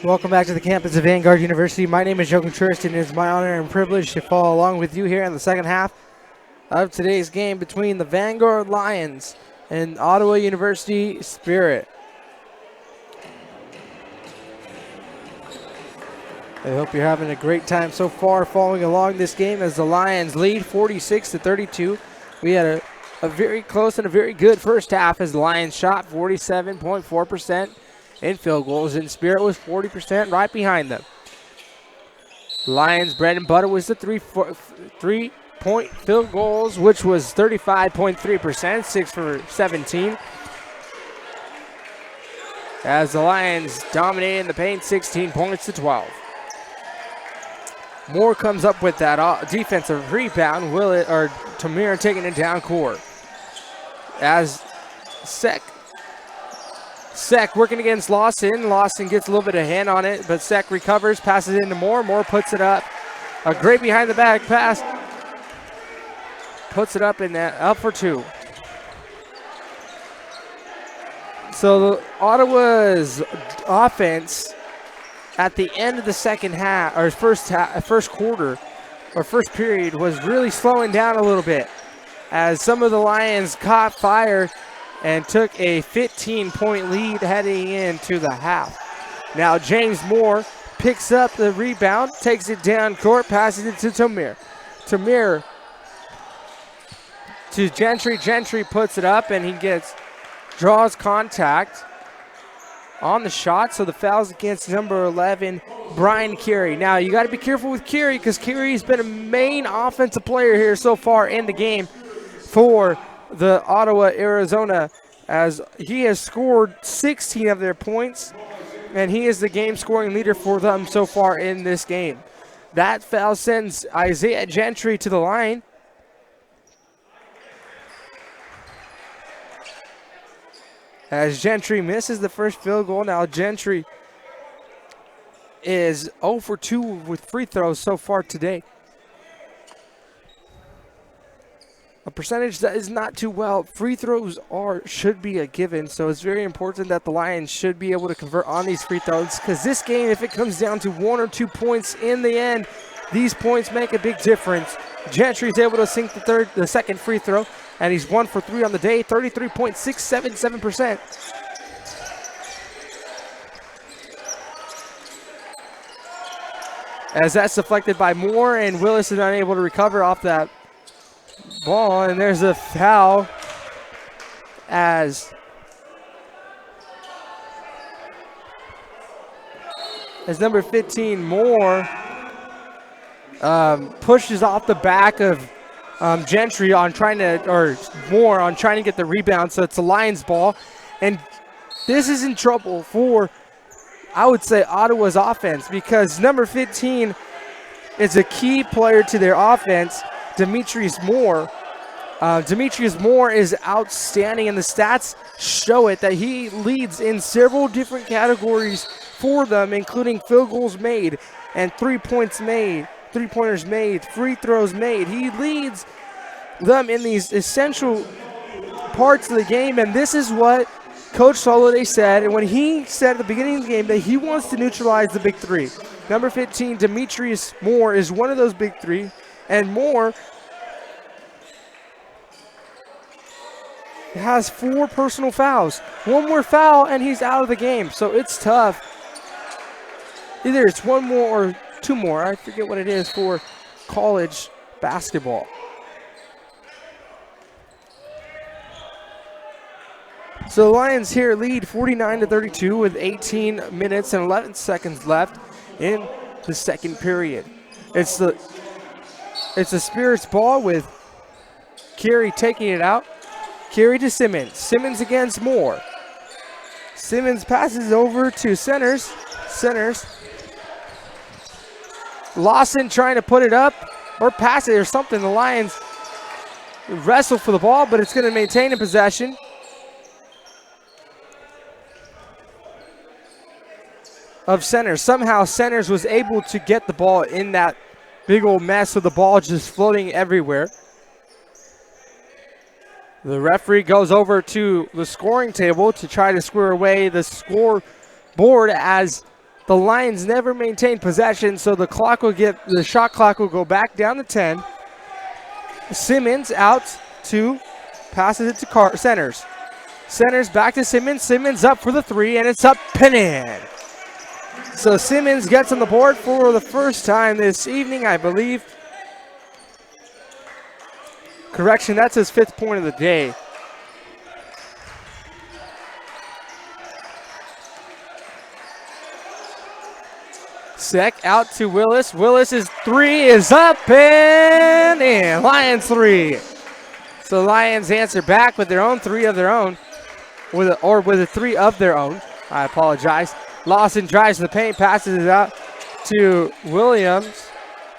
[SPEAKER 1] Welcome back to the campus of Vanguard University. My name is Joe Contreras, and it is my honor and privilege to follow along with you here in the second half of today's game between the Vanguard Lions and Ottawa University Spirit. I hope you're having a great time so far following along this game as the Lions lead 46-32. We had a very close and a very good first half as the Lions shot 47.4% in field goals, and Spirit was 40% right behind them. Lions' bread and butter was the three-point field goals, which was 35.3%, 6 for 17. As the Lions dominated in the paint, 16 points to 12. Moore comes up with that defensive rebound. Tamir taking it down court. As Sek working against Lawson. Lawson gets a little bit of hand on it, but Sek recovers, passes it into Moore. Moore puts it up. A great behind the back pass. Puts it up in that, up for two. So Ottawa's offense at the end of the second half, or first quarter, or first period, was really slowing down a little bit as some of the Lions caught fire and took a 15-point lead heading into the half. Now James Moore picks up the rebound, takes it down court, passes it to Tamir. Tamir to Gentry. Gentry puts it up, and he draws contact on the shot, so the foul's against number 11, Brian Carey. Now, you got to be careful with Carey because Carey's been a main offensive player here so far in the game for the Ottawa, Arizona, as he has scored 16 of their points, and he is the game scoring leader for them so far in this game. That foul sends Isaiah Gentry to the line. As Gentry misses the first field goal, now Gentry is 0 for 2 with free throws so far today. A percentage that is not too well. Free throws should be a given, so it's very important that the Lions should be able to convert on these free throws, because this game, if it comes down to 1 or 2 points in the end, these points make a big difference. Gentry's able to sink the second free throw, and he's 1 for 3 on the day, 33.677%. As that's deflected by Moore, and Willis is unable to recover off that ball, and there's a foul as number 15, Moore, pushes off the back of Gentry Moore on trying to get the rebound, so it's a Lions ball. And this is in trouble for, I would say, Ottawa's offense, because number 15 is a key player to their offense, Demetrius Moore. Demetrius Moore is outstanding, and the stats show it, that he leads in several different categories for them, including field goals made and 3-pointers made, free throws made. He leads them in these essential parts of the game, and this is what Coach Soliday said, and when he said at the beginning of the game that he wants to neutralize the big three. Number 15, Demetrius Moore, is one of those big three, and Moore has 4 personal fouls. One more foul, and he's out of the game, so it's tough. Either it's 1 more or 2 more. I forget what it is for college basketball. So the Lions here lead 49-32 with 18 minutes and 11 seconds left in the second period. It's the Spirit's ball with Carey taking it out. Carey to Simmons. Simmons against Moore. Simmons passes over to Centers. Lawson trying to put it up or pass it or something. The Lions wrestle for the ball, but it's going to maintain in possession. Of Centers. Somehow Centers was able to get the ball in that big old mess with the ball just floating everywhere. The referee goes over to the scoring table to try to square away the scoreboard as The Lions never maintain possession, so the shot clock will go back down to 10. Simmons out to, passes it to Centers. Centers back to Simmons. Simmons up for the three, and it's up and in. So Simmons gets on the board for the first time this evening, I believe. Correction, that's his 5th point of the day. Sek out to Willis. Willis's three is up and in. Lions 3. So Lions answer back with their own 3 of their own. With a 3 of their own. I apologize. Lawson drives the paint, passes it out to Williams,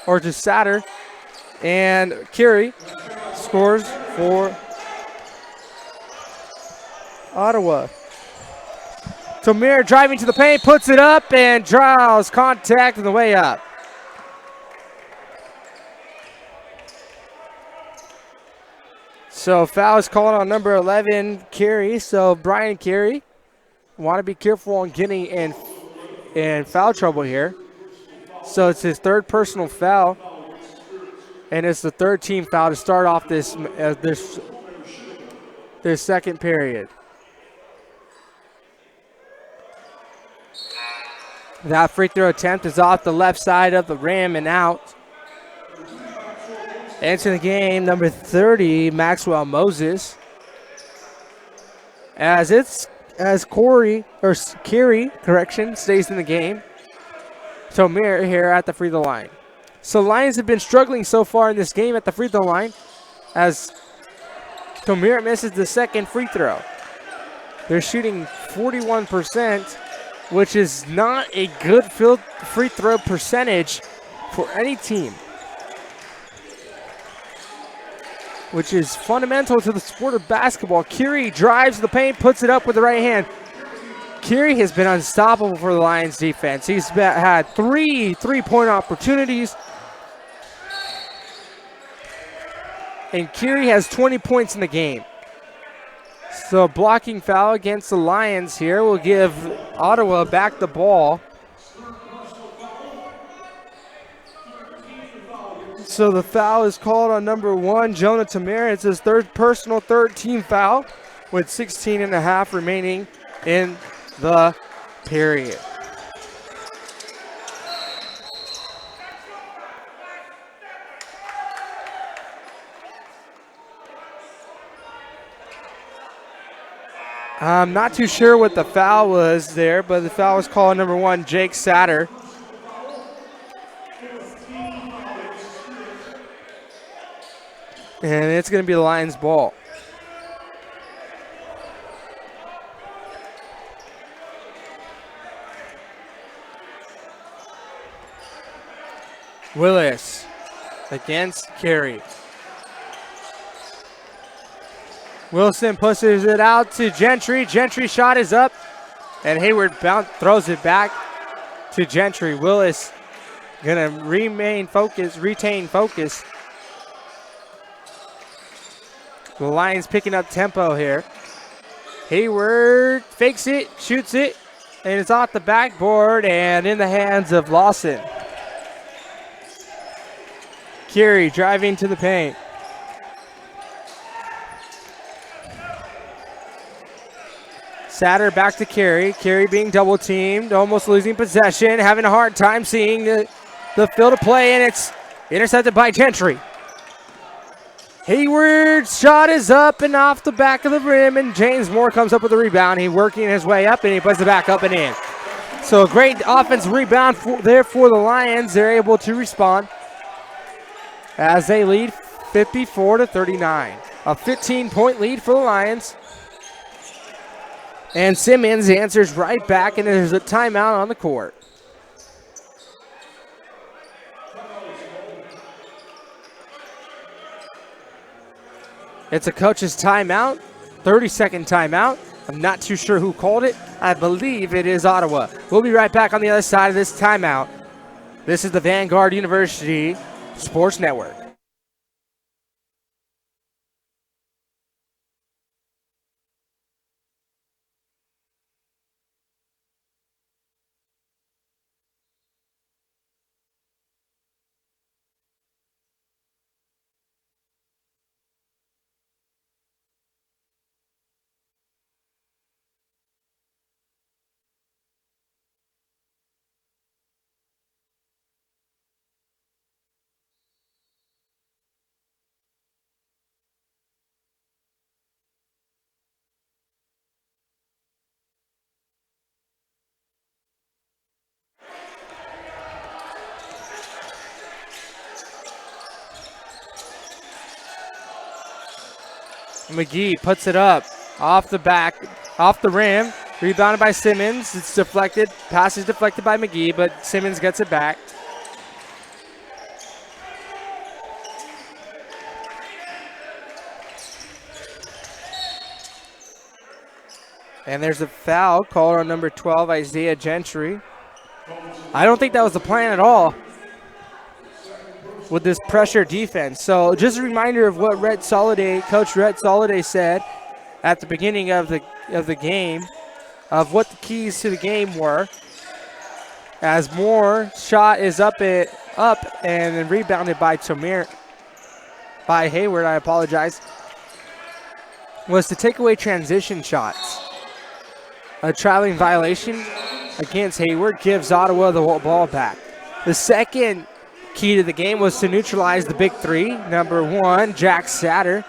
[SPEAKER 1] or to Satter. And Curie scores for Ottawa. Tamir driving to the paint, puts it up, and draws contact on the way up. So foul is called on number 11, Carey. So Brian Carey, want to be careful on getting in foul trouble here. So it's his 3rd personal foul, and it's the 3rd team foul to start off this second period. That free throw attempt is off the left side of the rim and out. Into the game, number 30, Maxwell Moses. As Carey stays in the game. Tomir here at the free throw line. So Lions have been struggling so far in this game at the free throw line as Tomir misses the 2nd free throw. They're shooting 41%, which is not a good free throw percentage for any team, which is fundamental to the sport of basketball. Curie drives the paint, puts it up with the right hand. Curie has been unstoppable for the Lions defense. He's had 3 3-point opportunities, and Curie has 20 points in the game. So blocking foul against the Lions here will give Ottawa back the ball. So the foul is called on number 1, Jonah Tamir. It's his 3rd personal, 3rd team foul with 16 and a half remaining in the period. I'm not too sure what the foul was there, but the foul was called on number 1, Jake Satter. And it's going to be the Lions' ball. Willis against Carey. Wilson pushes it out to Gentry. Gentry shot is up, and Hayward throws it back to Gentry. Willis gonna retain focus. The Lions picking up tempo here. Hayward fakes it, shoots it, and it's off the backboard and in the hands of Lawson. Curie driving to the paint. Satter back to Carey. Carey being double teamed, almost losing possession, having a hard time seeing the field of play, and it's intercepted by Gentry. Hayward's shot is up and off the back of the rim, and James Moore comes up with the rebound. He's working his way up, and he puts it back up and in. So a great offensive rebound there for the Lions. They're able to respond as they lead 54-39. A 15-point lead for the Lions. And Simmons answers right back, and there's a timeout on the court. It's a coach's timeout, 30-second timeout. I'm not too sure who called it. I believe it is Ottawa. We'll be right back on the other side of this timeout. This is the Vanguard University Sports Network. McGee puts it up off the rim. Rebounded by Simmons. It's deflected. Pass is deflected by McGee, but Simmons gets it back. And there's a foul called on number 12, Isaiah Gentry. I don't think that was the plan at all with this pressure defense. So just a reminder of what Coach Rhett Soliday said at the beginning of the game, of what the keys to the game were. As Moore shot is up and then rebounded by Hayward, I apologize, was to take away transition shots. A traveling violation against Hayward gives Ottawa the ball back. The second key to the game was to neutralize the big three. Number 1, Jack Satter.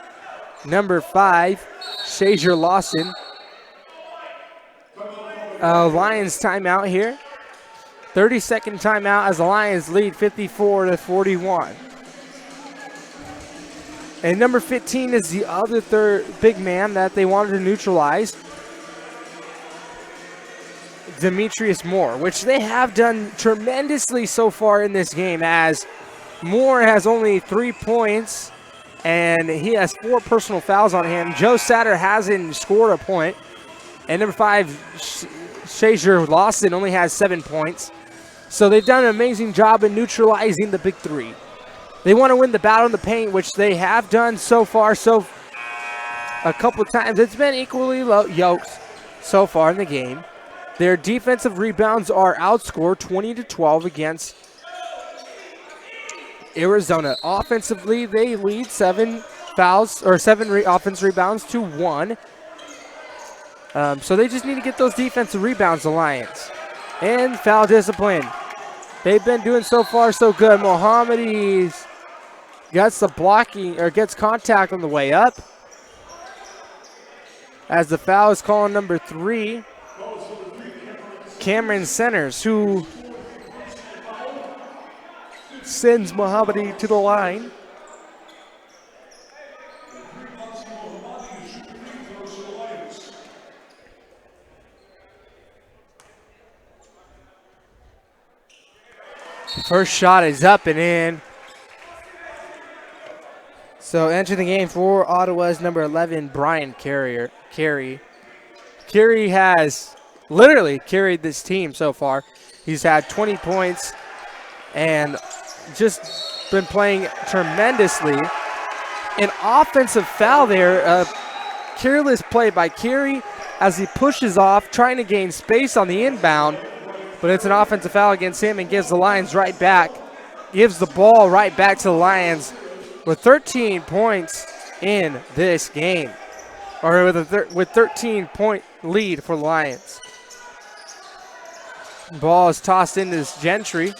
[SPEAKER 1] Number 5, Shazier Lawson. Lions timeout here. 30-second timeout as the Lions lead 54-41. And number 15 is the other third big man that they wanted to neutralize, Demetrius Moore, which they have done tremendously so far in this game, as Moore has only 3 points and he has 4 personal fouls on him. Joe Satter hasn't scored a point. And number 5, Shazier Lawson, only has 7 points. So they've done an amazing job in neutralizing the big three. They want to win the battle in the paint, which they have done so far. So a couple of times, it's been equally yoked so far in the game. Their defensive rebounds are outscored 20-12 against Arizona. Offensively, they lead 7 offense rebounds to 1. So they just need to get those defensive rebounds, the Lions. And foul discipline. They've been doing so far so good. Mohammadi's gets the blocking, or gets contact on the way up, as the foul is called on number 3, Cameron Centers, who sends Mohammadi to the line. First shot is up and in. So entering the game for Ottawa's number 11, Brian Carey. Carey has literally carried this team so far. He's had 20 points and just been playing tremendously. An offensive foul there. Careless play by Carey as he pushes off, trying to gain space on the inbound. But it's an offensive foul against him and gives the Lions right back. Gives the ball right back to the Lions with 13 points in this game. Or with 13-point lead for the Lions. Ball is tossed into Gentry.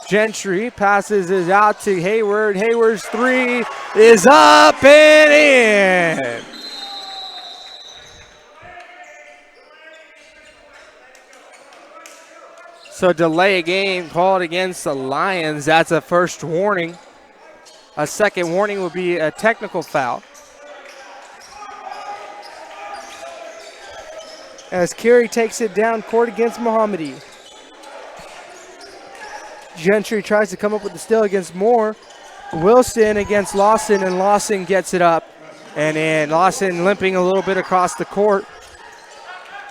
[SPEAKER 1] Gentry passes it out to Hayward. Hayward's 3 is up and in. So delay a game called against the Lions. That's a first warning. A second warning would be a technical foul. As Carey takes it down court against Mohammadi. Gentry tries to come up with the steal against Moore. Wilson against Lawson, and Lawson gets it up and in. Lawson limping a little bit across the court.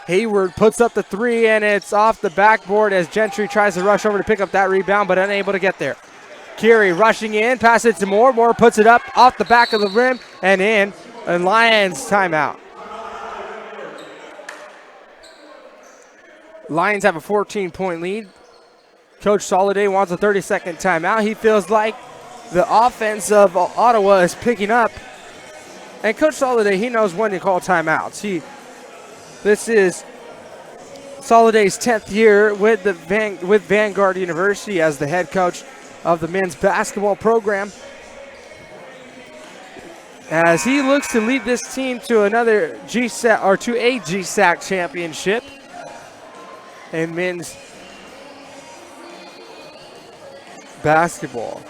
[SPEAKER 1] Hayward puts up the 3, and it's off the backboard as Gentry tries to rush over to pick up that rebound, but unable to get there. Carey rushing in, pass it to Moore. Moore puts it up off the back of the rim and in. And Lions timeout. Lions have a 14-point lead. Coach Soliday wants a 30-second timeout. He feels like the offense of Ottawa is picking up. And Coach Soliday, he knows when to call timeouts. This is Soliday's 10th year with Vanguard University as the head coach of the men's basketball program. As he looks to lead this team to another GSAC, or to a GSAC championship in men's basketball.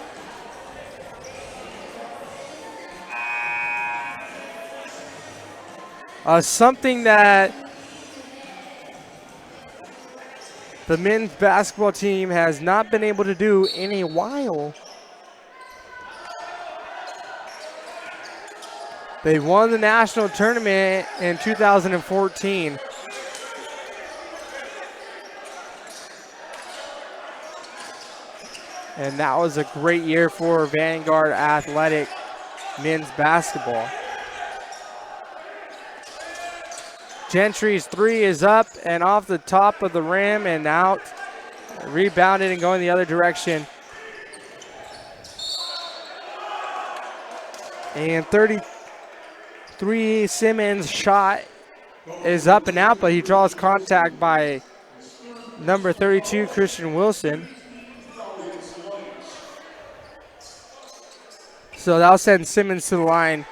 [SPEAKER 1] Something that the men's basketball team has not been able to do in a while. They won the national tournament in 2014. And that was a great year for Vanguard Athletic men's basketball. Gentry's three is up and off the top of the rim and out. Rebounded and going the other direction. And 33 Simmons' shot is up and out, but he draws contact by number 32, Christian Wilson. So that'll send Simmons to the line.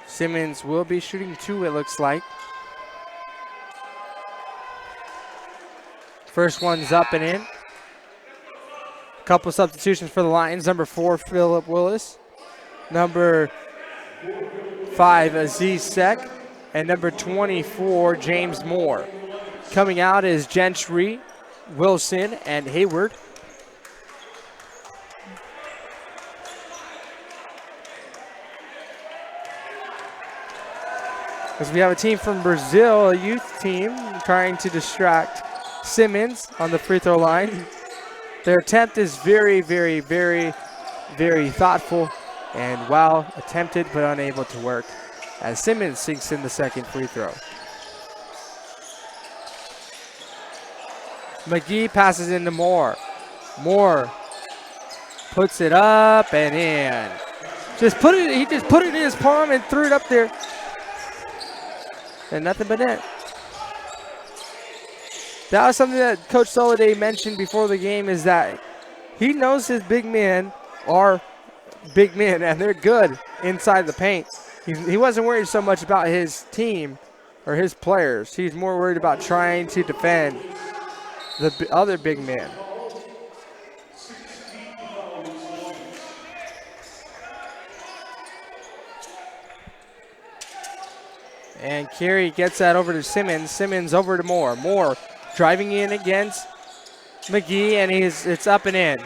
[SPEAKER 1] Simmons will be shooting two, it looks like. First one's up and in. Couple substitutions for the Lions. Number 4, Philip Willis. Number 5, Aziz Sek. And number 24, James Moore. Coming out is Gentry, Wilson, and Hayward. As we have a team from Brazil, a youth team, trying to distract Simmons on the free throw line. Their attempt is very, very, very, very thoughtful and well attempted but unable to work as Simmons sinks in the second free throw. McGee passes into Moore. Moore puts it up and in. He just put it in his palm and threw it up there. And nothing but net. That was something that Coach Soliday mentioned before the game, is that he knows his big men are big men and they're good inside the paint. He wasn't worried so much about his team or his players. He's more worried about trying to defend the other big men. And Carey gets that over to Simmons. Simmons over to Moore. Moore driving in against McGee, and it's up and in.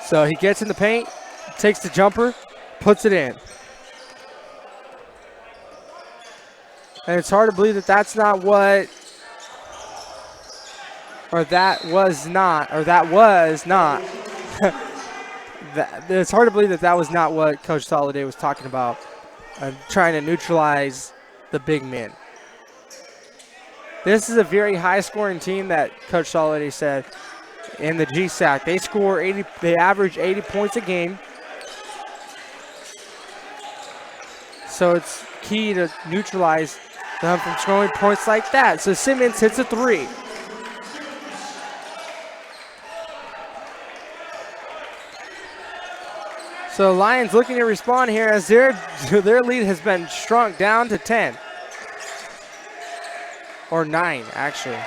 [SPEAKER 1] So he gets in the paint, takes the jumper, puts it in. And it's hard to believe that that's not what, or that was not. It's hard to believe that that was not what Coach Soliday was talking about, trying to neutralize the big men. This is a very high-scoring team that Coach Soliday said in the GSAC. They score 80. They average 80 points a game. So it's key to neutralize them from scoring points like that. So Simmons hits a three. So Lions looking to respond here as their lead has been shrunk down to 10. Or 9, actually.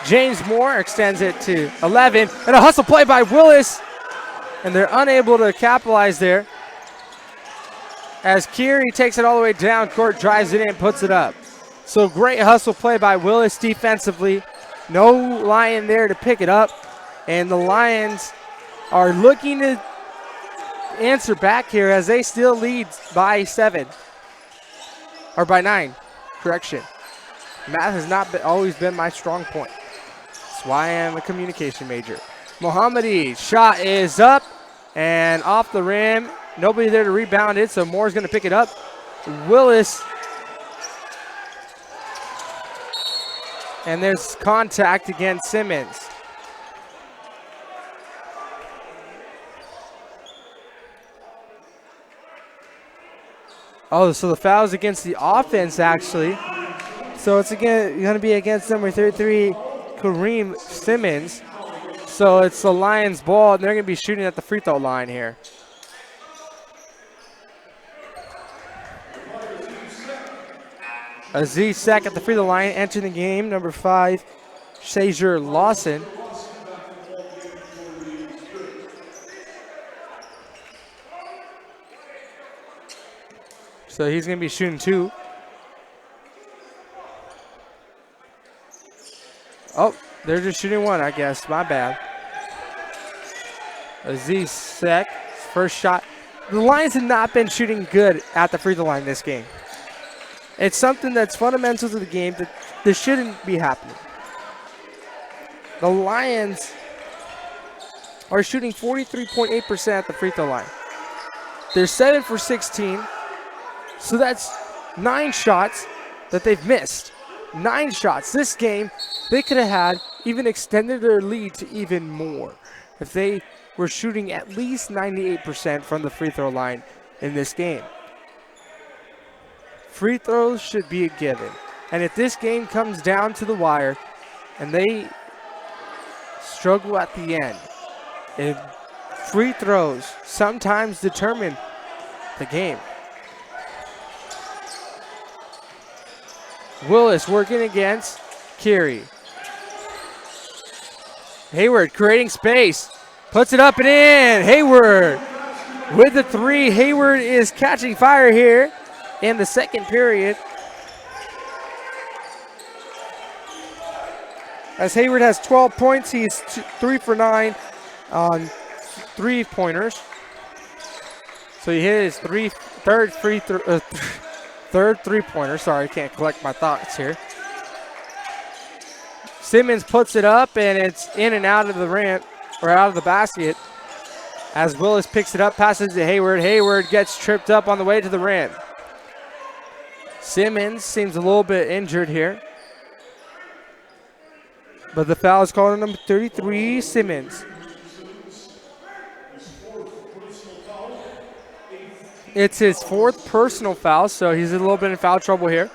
[SPEAKER 1] James Moore extends it to 11. And a hustle play by Willis. And they're unable to capitalize there. As Kiri takes it all the way down court, drives it in, puts it up. So great hustle play by Willis defensively. No Lion there to pick it up. And the Lions are looking to answer back here as they still lead by 7. Or by 9, correction. Math has not always been my strong point. That's why I am a communication major. Mohammadi, shot is up and off the rim. Nobody there to rebound it, so Moore's going to pick it up. Willis. And there's contact against Simmons. Oh, so the foul's against the offense, actually. So it's again going to be against number 33, Kareem Simmons. So it's the Lions' ball, and they're going to be shooting at the free throw line here. Aziz Sek at the free throw line, entering the game, number 5, Shazier Lawson. So he's going to be shooting 2. Oh, they're just shooting 1, I guess. My bad. Zizek, first shot. The Lions have not been shooting good at the free throw line this game. It's something that's fundamental to the game that this shouldn't be happening. The Lions are shooting 43.8% at the free throw line. They're 7 for 16, so that's 9 shots that they've missed. 9 shots. This game, they could have had even extended their lead to even more if they were shooting at least 98% from the free throw line in this game. Free throws should be a given. And if this game comes down to the wire and they struggle at the end, and free throws sometimes determine the game. Willis working against Carey. Hayward creating space. Puts it up and in. Hayward with the 3. Hayward is catching fire here in the second period. As Hayward has 12 points, he's 3 for 9 on 3-pointers. So he hit his third 3-pointer. Sorry, I can't collect my thoughts here. Simmons puts it up, and it's in and out of the rim, or out of the basket. As Willis picks it up, passes to Hayward. Hayward gets tripped up on the way to the rim. Simmons seems a little bit injured here. But the foul is called on number 33, Simmons. It's his 4th personal foul, so he's a little bit in foul trouble here.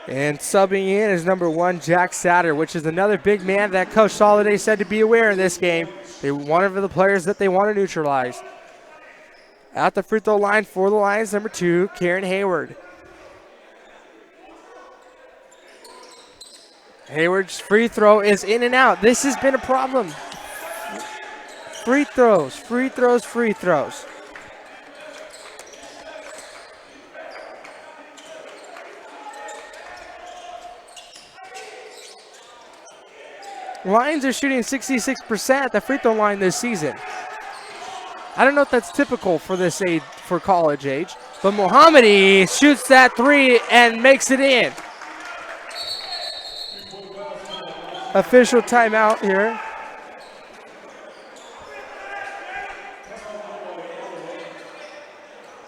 [SPEAKER 1] And subbing in is number 1, Jack Satter, which is another big man that Coach Soliday said to be aware in this game. They one of the players that they want to neutralize. At the free throw line for the Lions, number 2, Karen Hayward. Hayward's free throw is in and out. This has been a problem. Free throws, free throws, free throws. Lions are shooting 66% at the free throw line this season. I don't know if that's typical for this age, for college age, but Mohammadi shoots that 3 and makes it in. Official timeout here.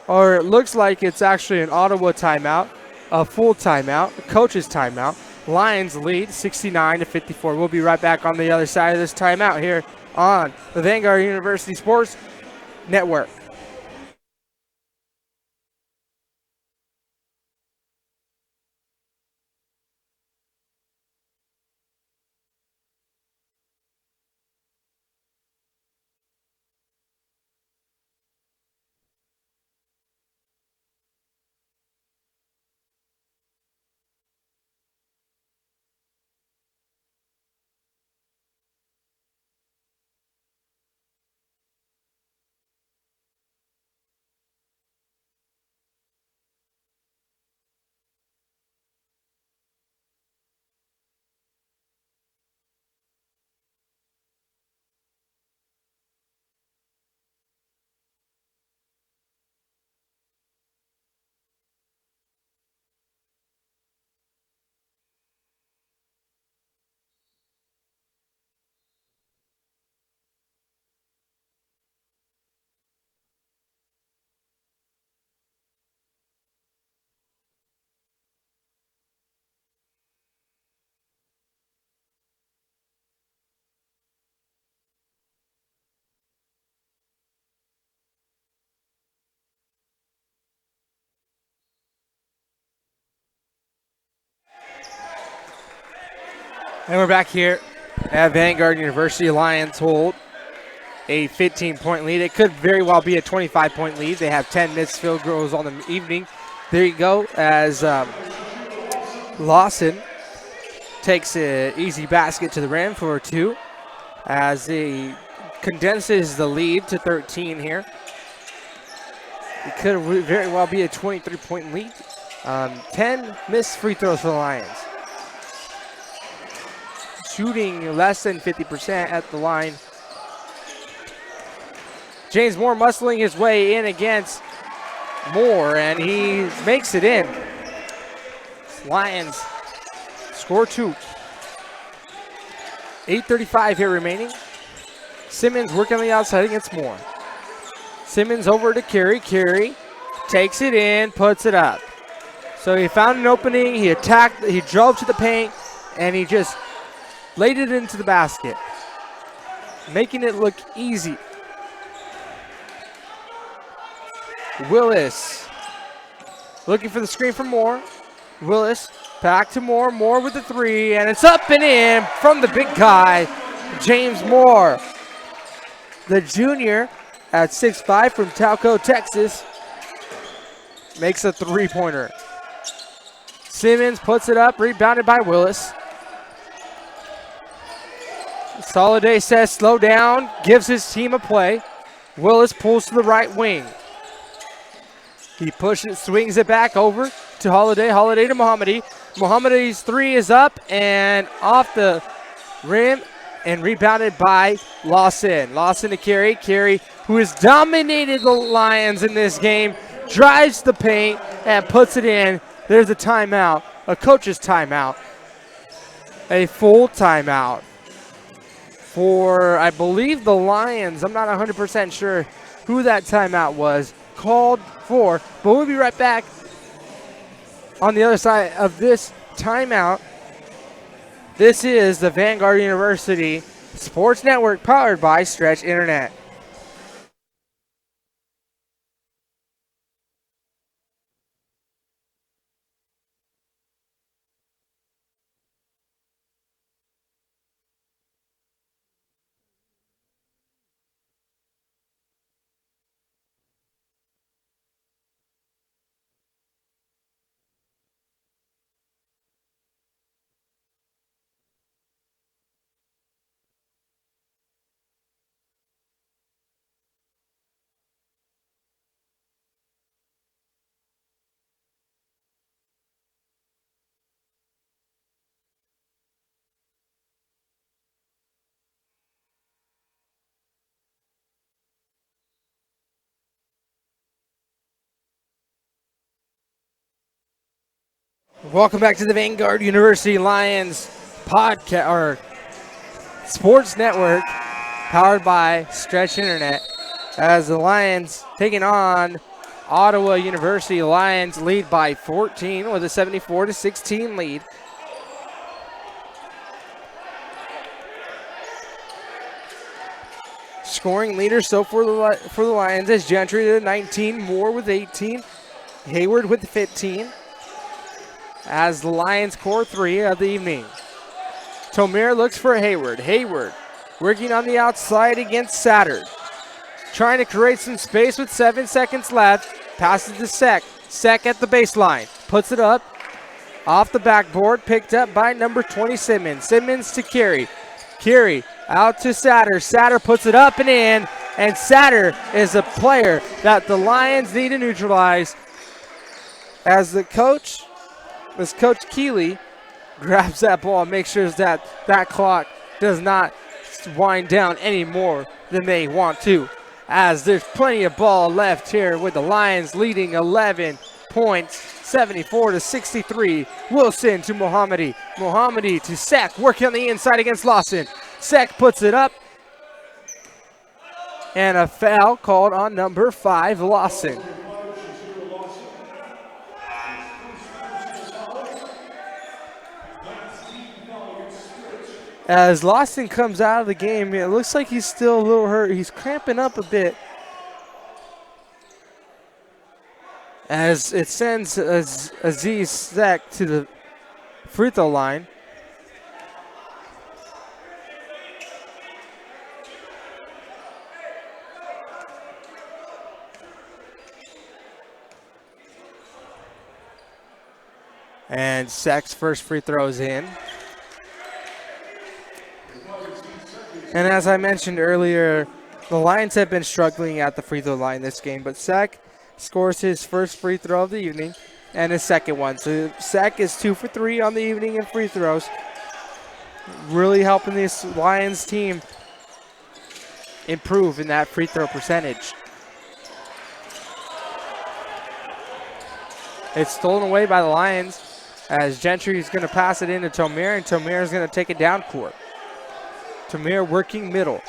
[SPEAKER 1] Or it looks like it's actually an Ottawa timeout, a full timeout, a coach's timeout. Lions lead 69-54. We'll be right back on the other side of this timeout here on the Vanguard University Sports Network. And we're back here at Vanguard University. Lions hold a 15-point lead. It could very well be a 25-point lead. They have 10 missed field goals on the evening. There you go, as Lawson takes an easy basket to the rim for 2, as he condenses the lead to 13 here. It could very well be a 23-point lead. 10 missed free throws for the Lions. Shooting less than 50% at the line. James Moore muscling his way in against Moore, and he makes it in. Lions score 2. 8:35 here remaining. Simmons working on the outside against Moore. Simmons over to Carey. Carey takes it in, puts it up. So he found an opening, he attacked, he drove to the paint, and he just laid it into the basket, making it look easy. Willis looking for the screen for Moore. Willis back to Moore. Moore with the 3, and it's up and in from the big guy, James Moore. The junior at 6'5" from Talco, Texas, makes a 3-pointer. Simmons puts it up, rebounded by Willis. Soliday says slow down, gives his team a play. Willis pulls to the right wing. He pushes, swings it back over to Holiday. Holiday to Mohammadi. Mohammadi's 3 is up and off the rim and rebounded by Lawson. Lawson to Carey. Carey, who has dominated the Lions in this game, drives the paint and puts it in. There's a timeout, a coach's timeout, a full timeout for, I believe, the Lions. I'm not 100% sure who that timeout was called for, but we'll be right back on the other side of this timeout. This is the Vanguard University Sports Network powered by Stretch Internet. Welcome back to the Vanguard University Lions podcast or Sports Network, powered by Stretch Internet. As the Lions taking on Ottawa University, Lions lead by 14 with a 74-16 lead. Scoring leader so for the Lions is Gentry with 19, Moore with 18, Hayward with 15. As the Lions core 3 of the evening. Tomir looks for Hayward. Hayward working on the outside against Satter. Trying to create some space with 7 seconds left. Passes to Sek. Sek at the baseline. Puts it up. Off the backboard. Picked up by number 20, Simmons. Simmons to Carey. Carey out to Satter. Satter puts it up and in. And Satter is a player that the Lions need to neutralize. As the coach... As Coach Keeley grabs that ball and makes sure that that clock does not wind down any more than they want to. As there's plenty of ball left here with the Lions leading 11 points, 74-63. Wilson to Mohammadi. Mohammadi to Sek, working on the inside against Lawson. Sek puts it up. And a foul called on number 5, Lawson. As Lawson comes out of the game, it looks like he's still a little hurt. He's cramping up a bit. As it sends Aziz Sek to the free throw line. And Sek's first free throw is in. And as I mentioned earlier, the Lions have been struggling at the free throw line this game, but Sek scores his first free throw of the evening and his second one. So Sack is 2 for 3 on the evening in free throws. Really helping this Lions team improve in that free throw percentage. It's stolen away by the Lions as Gentry is going to pass it into Tomier, and Tomier is going to take it down court. Tomier working middle.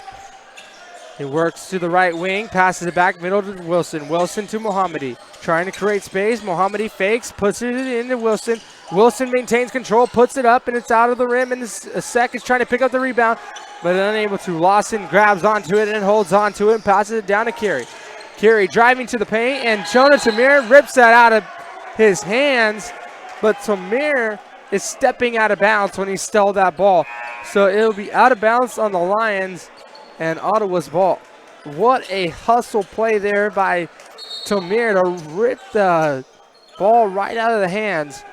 [SPEAKER 1] He works to the right wing, passes it back middle to Wilson. Wilson to Mohammadi, trying to create space. Mohammadi fakes, puts it into Wilson. Wilson maintains control, puts it up, and it's out of the rim, and Sek is trying to pick up the rebound, but unable to. Lawson grabs onto it and holds onto it and passes it down to Carey. Carey driving to the paint, and Jonah Tomier rips that out of his hands, but Tomier is stepping out of bounds when he stole that ball. So it'll be out of bounds on the Lions and Ottawa's ball. What a hustle play there by Tomier to rip the ball right out of the hands.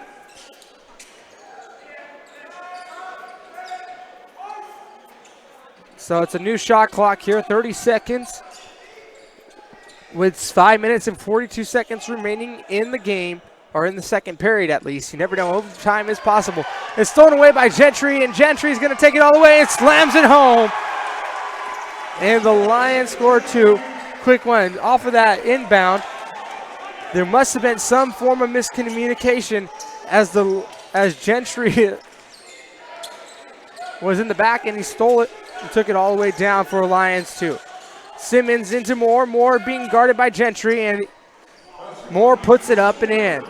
[SPEAKER 1] So it's a new shot clock here, 30 seconds. With 5 minutes and 42 seconds remaining in the game, or in the second period at least. You never know, overtime is possible. It's thrown away by Gentry, and Gentry's going to take it all the way and slams it home. And the Lions score 2. Quick one off of that inbound. There must have been some form of miscommunication as Gentry was in the back and he stole it and took it all the way down for Lions 2. Simmons into Moore. Moore being guarded by Gentry, and Moore puts it up and in.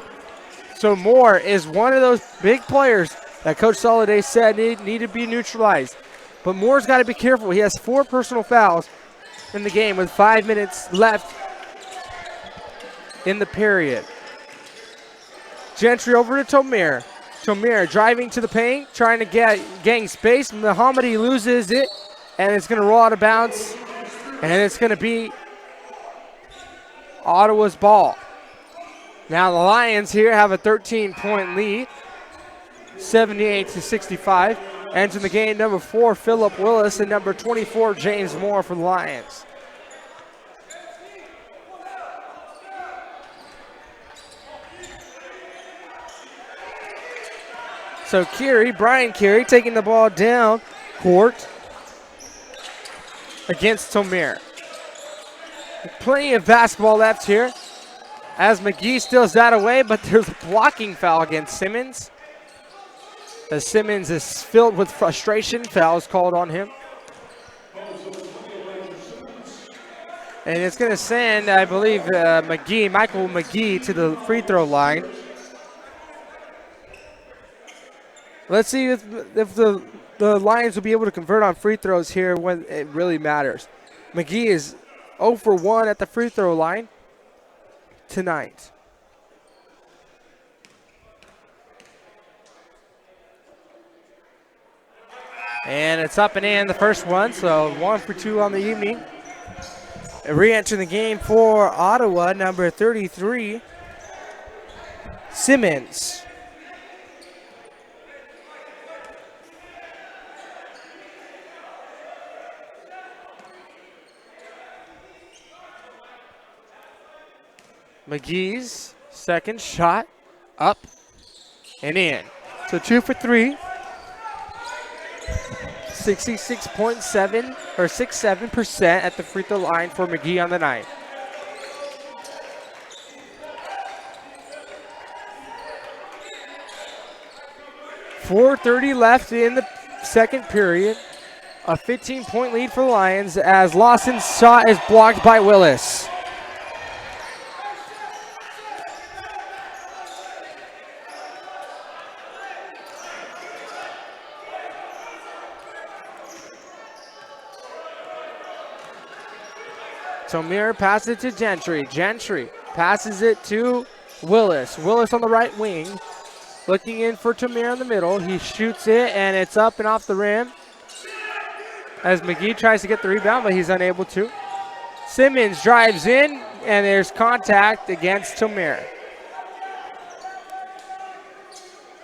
[SPEAKER 1] So Moore is one of those big players that Coach Soliday said need to be neutralized. But Moore's got to be careful. He has 4 personal fouls in the game with 5 minutes left in the period. Gentry over to Tomier. Tomier driving to the paint, trying to gain space. Mohammadi loses it, and it's going to roll out of bounds. And it's going to be Ottawa's ball. Now the Lions here have a 13-point lead, 78-65. Entering the game, number 4, Phillip Willis, and number 24, James Moore for the Lions. So Brian Carey taking the ball down court against Tomier. Plenty of basketball left here as McGee steals that away, but there's a blocking foul against Simmons. As Simmons is filled with frustration, fouls called on him. And it's going to send, I believe, Michael McGee to the free throw line. Let's see if the Lions will be able to convert on free throws here when it really matters. McGee is 0 for 1 at the free throw line tonight. And it's up and in the first one, so 1 for 2 on the evening. Re-entering the game for Ottawa, number 33, Simmons. McGee's second shot, up and in. So 2 for 3. 66.7 or 67% at the free throw line for McGee on the night. .430 left in the second period. A 15-point lead for the Lions as Lawson's shot is blocked by Willis. Tomier passes it to Gentry. Gentry passes it to Willis. Willis on the right wing. Looking in for Tomier in the middle. He shoots it, and it's up and off the rim. As McGee tries to get the rebound, but he's unable to. Simmons drives in, and there's contact against Tomier,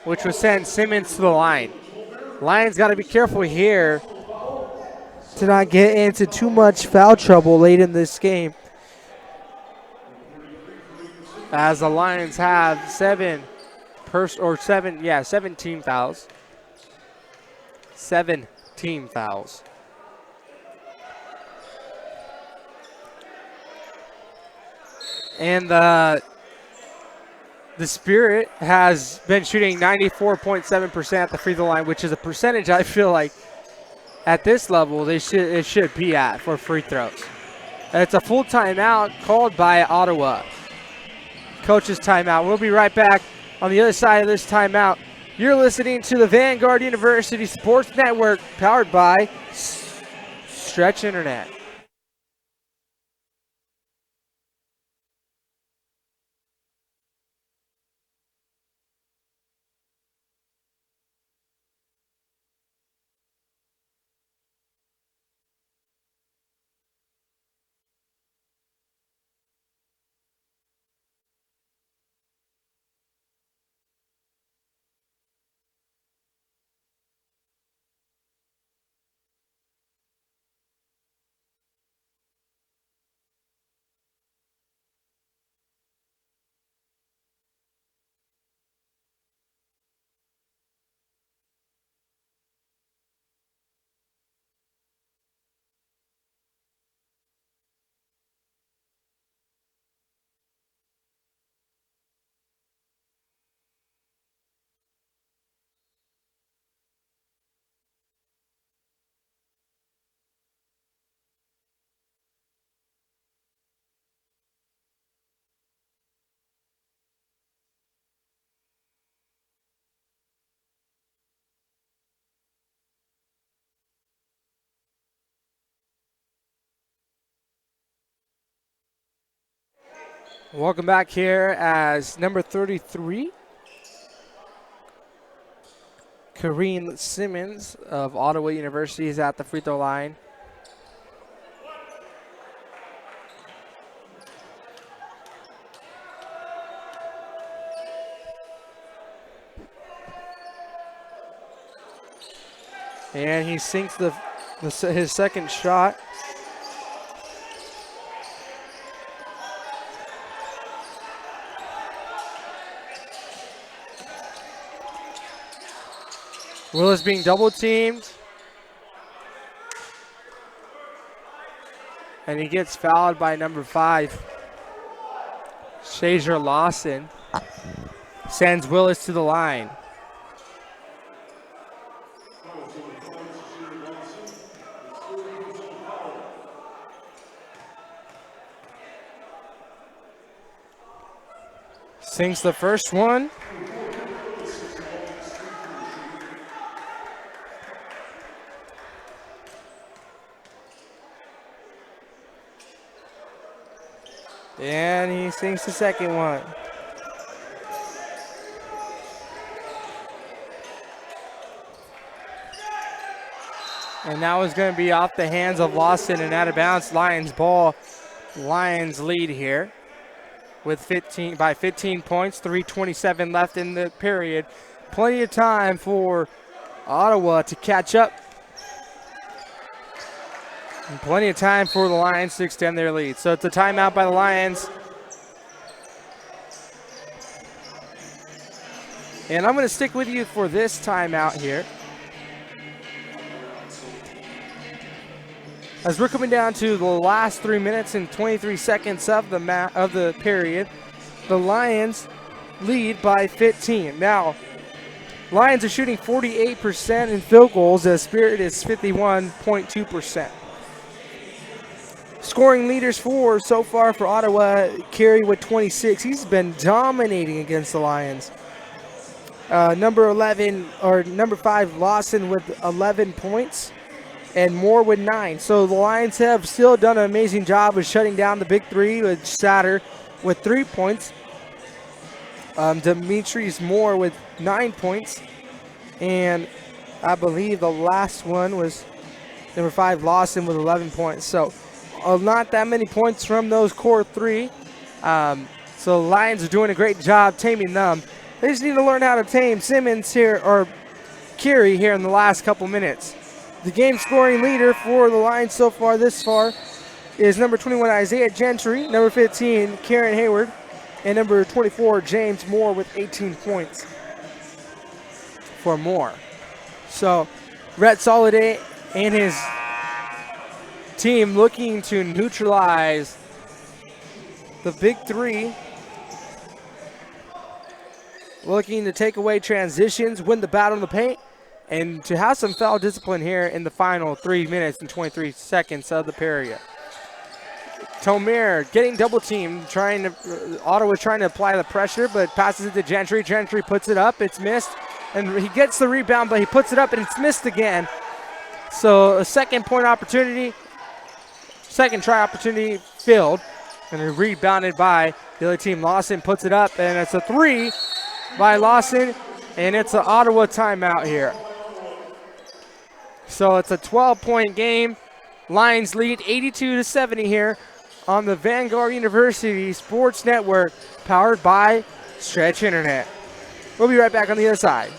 [SPEAKER 1] which will send Simmons to the line. Lions got to be careful here to not get into too much foul trouble late in this game. as the Lions have 17 fouls. 7 team fouls. And the Spirit has been shooting 94.7% at the free throw line, which is a percentage I feel like at this level it should be at for free throws. It's a full timeout called by Ottawa. Coach's timeout. We'll be right back on the other side of this timeout. You're listening to the Vanguard University Sports Network, powered by Stretch Internet. Welcome back here as number 33, Kareem Simmons of Ottawa University is at the free throw line. And he sinks his second shot. Willis being double teamed. And he gets fouled by number 5. Shazier Lawson sends Willis to the line. Sinks the first one. And he sinks the second one. And that was going to be off the hands of Lawson and out of bounds. Lions ball. Lions lead here with 15 points, 3:27 left in the period. Plenty of time for Ottawa to catch up. And plenty of time for the Lions to extend their lead. So it's a timeout by the Lions. And I'm going to stick with you for this timeout here. As we're coming down to the last 3 minutes and 23 seconds of the period, the Lions lead by 15. Now, Lions are shooting 48% in field goals as Spirit is 51.2%. Scoring leaders so far for Ottawa, Carey with 26. He's been dominating against the Lions. Number 5, Lawson with 11 points. And Moore with 9. So the Lions have still done an amazing job of shutting down the big three with Satter with 3 points. Demetrius Moore with 9 points. And I believe the last one was number 5, Lawson with 11 points. So not that many points from those core three. So the Lions are doing a great job taming them. They just need to learn how to tame Simmons here, or Carey here in the last couple minutes. The game scoring leader for the Lions so far is number 21, Isaiah Gentry, number 15, Karen Hayward, And number 24, James Moore, with 18 points for Moore. So Rhett Soliday and his team looking to neutralize the big three, looking to take away transitions, win the battle in the paint, and to have some foul discipline here in the final 3 minutes and 23 seconds of the period. Tomir getting double teamed, Ottawa trying to apply the pressure, but passes it to Gentry. Gentry puts it up, it's missed, and he gets the rebound, but he puts it up and it's missed again. So a second try opportunity filled, and rebounded by the other team. Lawson puts it up, and it's a three by Lawson, and it's an Ottawa timeout here. So it's a 12-point game. Lions lead 82-70 here on the Vanguard University Sports Network, powered by Stretch Internet. We'll be right back on the other side.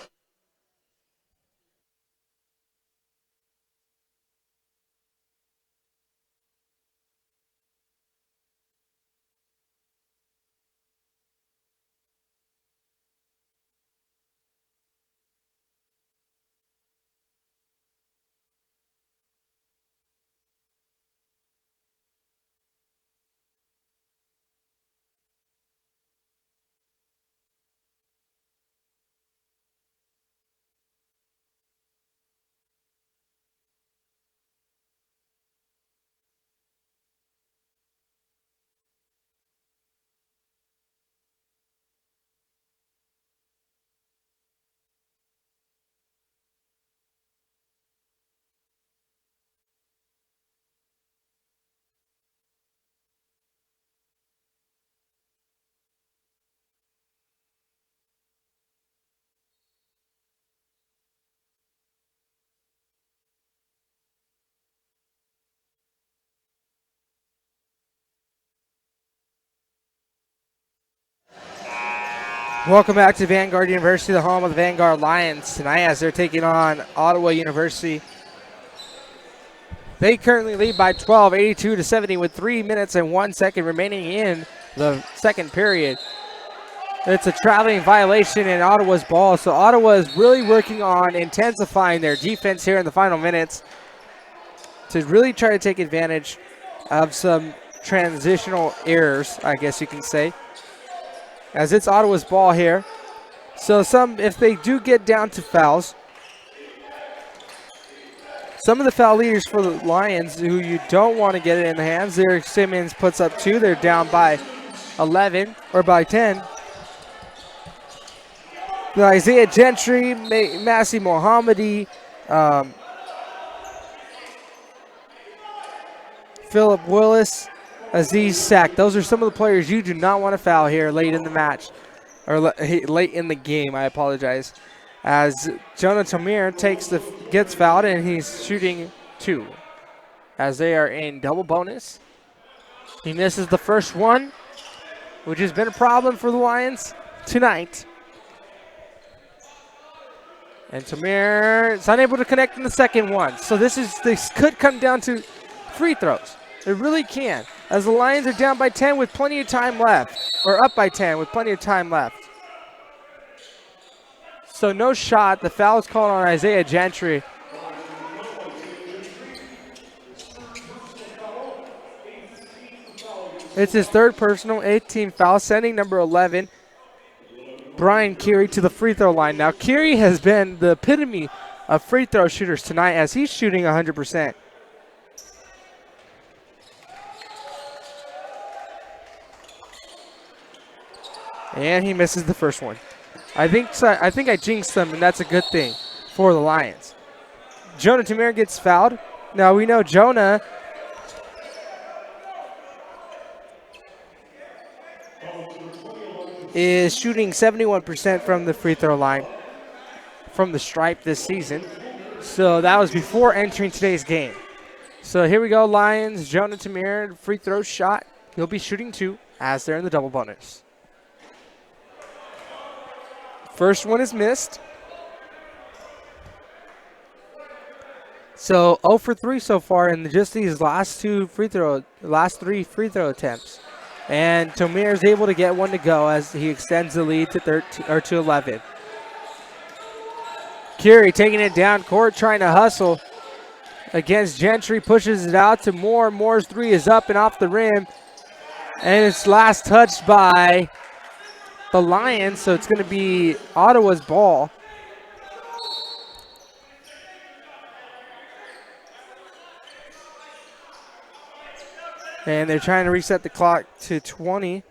[SPEAKER 1] Welcome back to Vanguard University, the home of the Vanguard Lions tonight, as they're taking on Ottawa University. They currently lead by 12, 82-70, with 3 minutes and 1 second remaining in the second period. It's a traveling violation in Ottawa's ball, so Ottawa is really working on intensifying their defense here in the final minutes to really try to take advantage of some transitional errors, I guess you can say, as it's Ottawa's ball here. So if they do get down to fouls, some of the foul leaders for the Lions who you don't want to get it in the hands, Derek Simmons puts up 2. They're down by 11 or by 10. The Isaiah Gentry, Massi Mohammadi, Philip Willis, Aziz Sack. Those are some of the players you do not want to foul here late in the match, or late in the game, I apologize. As Jonah Tomir gets fouled, and he's shooting 2. As they are in double bonus. He misses the first one, which has been a problem for the Lions tonight. And Tomir is unable to connect in the second one. So this could come down to free throws. It really can, as the Lions are down by 10 with plenty of time left, or up by 10 with plenty of time left. So no shot. The foul is called on Isaiah Gentry. It's his third personal, 8th foul, sending number 11, Brian Keary, to the free throw line. Now, Keary has been the epitome of free throw shooters tonight, as he's shooting 100%. And he misses the first one. I think I jinxed them, and that's a good thing for the Lions. Jonah Tamir gets fouled. Now we know Jonah is shooting 71% from the free throw line from the stripe this season. So that was before entering today's game. So here we go, Lions. Jonah Tamir, free throw shot. He'll be shooting 2 as they're in the double bonus. First one is missed. So 0 for 3 so far in just these last 3 free throw attempts And Tomir is able to get one to go as he extends the lead to 13 or to 11. Curie taking it down court, trying to hustle against Gentry, pushes it out to Moore. Moore's three is up and off the rim, and it's last touched by the Lions, so it's going to be Ottawa's ball. And they're trying to reset the clock to 20.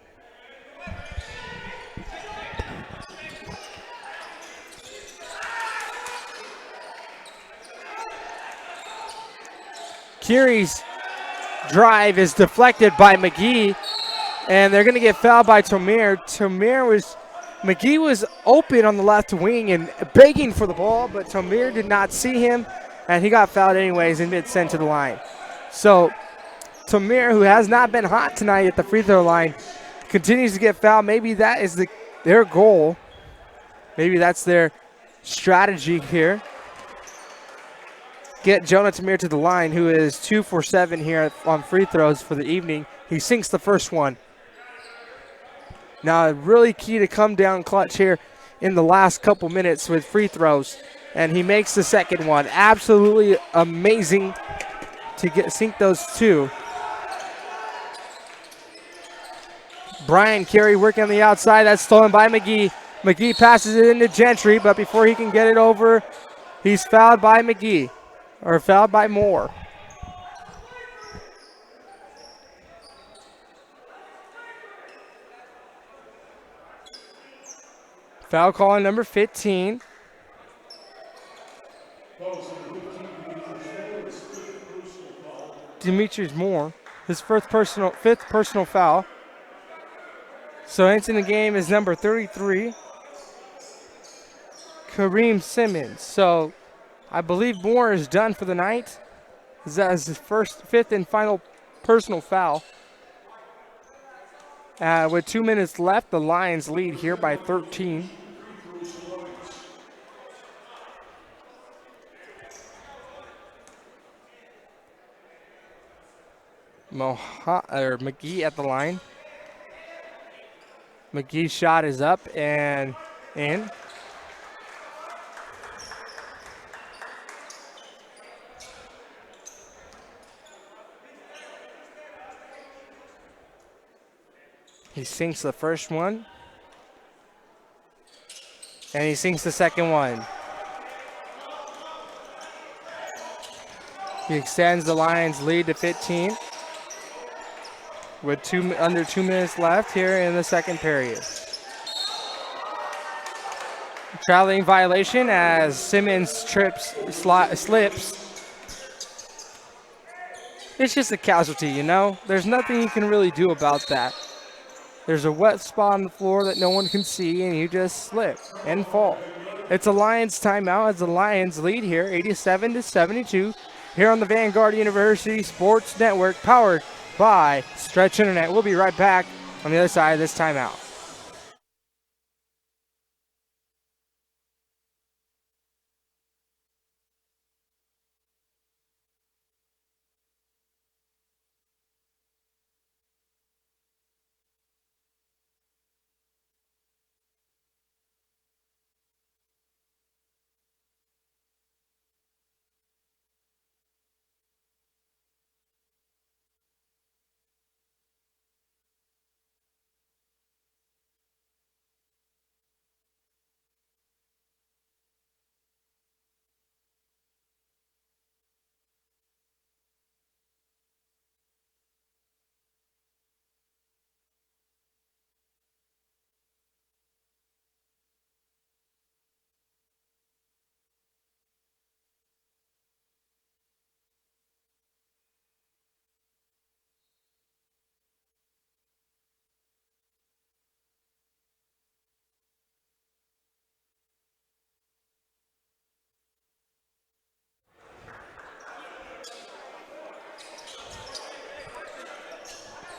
[SPEAKER 1] Curie's drive is deflected by McGee, and they're going to get fouled by Tomir. McGee was open on the left wing and begging for the ball, but Tomir did not see him, and he got fouled anyways and gets sent to the line. So Tomir, who has not been hot tonight at the free throw line, continues to get fouled. Maybe that is their goal. Maybe that's their strategy here. Get Jonah Tamir to the line, who is 2 for 7 here on free throws for the evening. He sinks the first one. Now, really key to come down clutch here in the last couple minutes with free throws. And he makes the second one. Absolutely amazing to sink those two. Brian Carey working on the outside. That's stolen by McGee. McGee passes it into Gentry, but before he can get it over, he's fouled by McGee. Or fouled by Moore. Foul call on number 15. Demetrius Moore, his fifth personal foul. So entering the game is number 33, Kareem Simmons. So I believe Moore is done for the night. That is his fifth and final personal foul. With 2 minutes left, the Lions lead here by 13. McGee at the line. McGee's shot is up and in. He sinks the first one. And he sinks the second one. He extends the Lions' lead to 15 with under 2 minutes left here in the second period. Traveling violation as Simmons slips. It's just a casualty, you know? There's nothing you can really do about that. There's a wet spot on the floor that no one can see, and you just slip and fall. It's a Lions timeout as the Lions lead here, 87-72, here on the Vanguard University Sports Network, powered by Stretch Internet. We'll be right back on the other side of this timeout.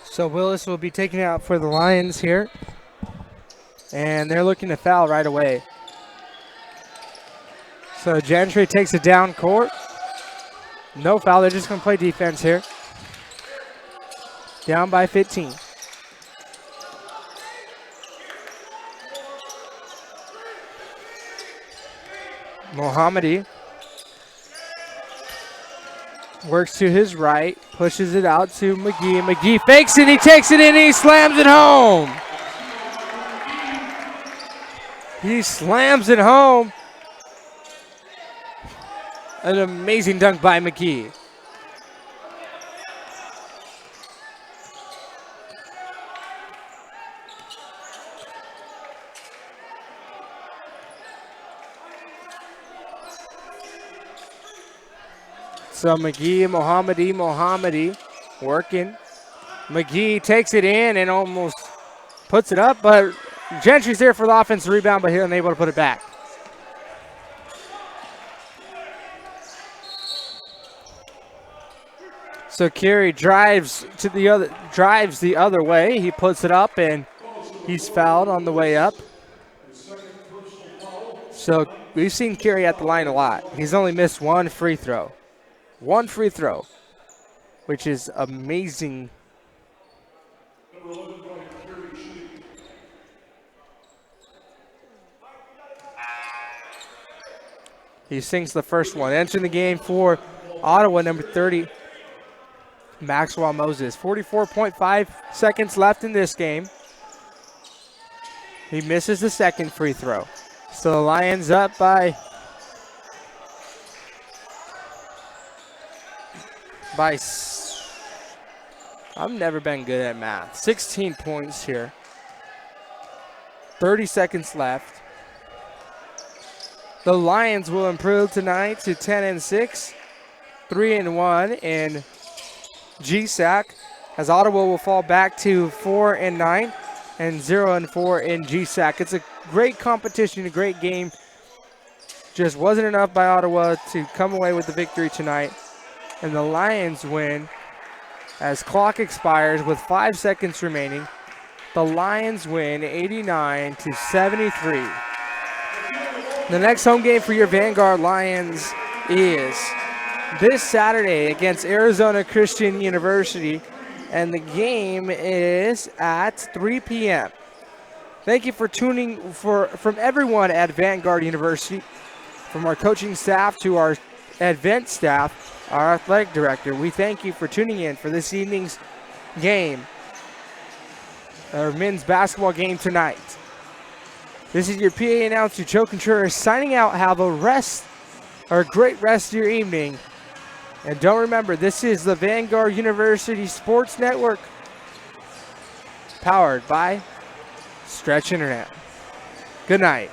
[SPEAKER 1] So Willis will be taken out for the Lions here. And they're looking to foul right away. So Gentry takes it down court. No foul, they're just going to play defense here. Down by 15. Mohammadi works to his right, pushes it out to McGee. McGee fakes it, he takes it in, he slams it home. He slams it home. An amazing dunk by McGee. So McGee, Mohammadi working. McGee takes it in and almost puts it up, but Gentry's there for the offensive rebound, but he's unable to put it back. So Carey drives the other way. He puts it up and he's fouled on the way up. So we've seen Carey at the line a lot. He's only missed one free throw. One free throw, which is amazing. He sinks the first one. Entering the game for Ottawa, number 30, Maxwell Moses. 44.5 seconds left in this game. He misses the second free throw. So the Lions up by I've never been good at math. 16 points here. 30 seconds left. The Lions will improve tonight to 10-6, 3-1 in GSAC, as Ottawa will fall back to 4-9 and 0-4 in GSAC. It's a great competition, a great game. Just wasn't enough by Ottawa to come away with the victory tonight. And the Lions win as clock expires with 5 seconds remaining. The Lions win 89-73. The next home game for your Vanguard Lions is this Saturday against Arizona Christian University, and the game is at 3 p.m. Thank you for tuning from everyone at Vanguard University, from our coaching staff to our event staff, our athletic director. We thank you for tuning in for this evening's game, our men's basketball game tonight. This is your PA announcer, Joe Contreras, signing out. Have a great rest of your evening. And don't remember, this is the Vanguard University Sports Network, powered by Stretch Internet. Good night.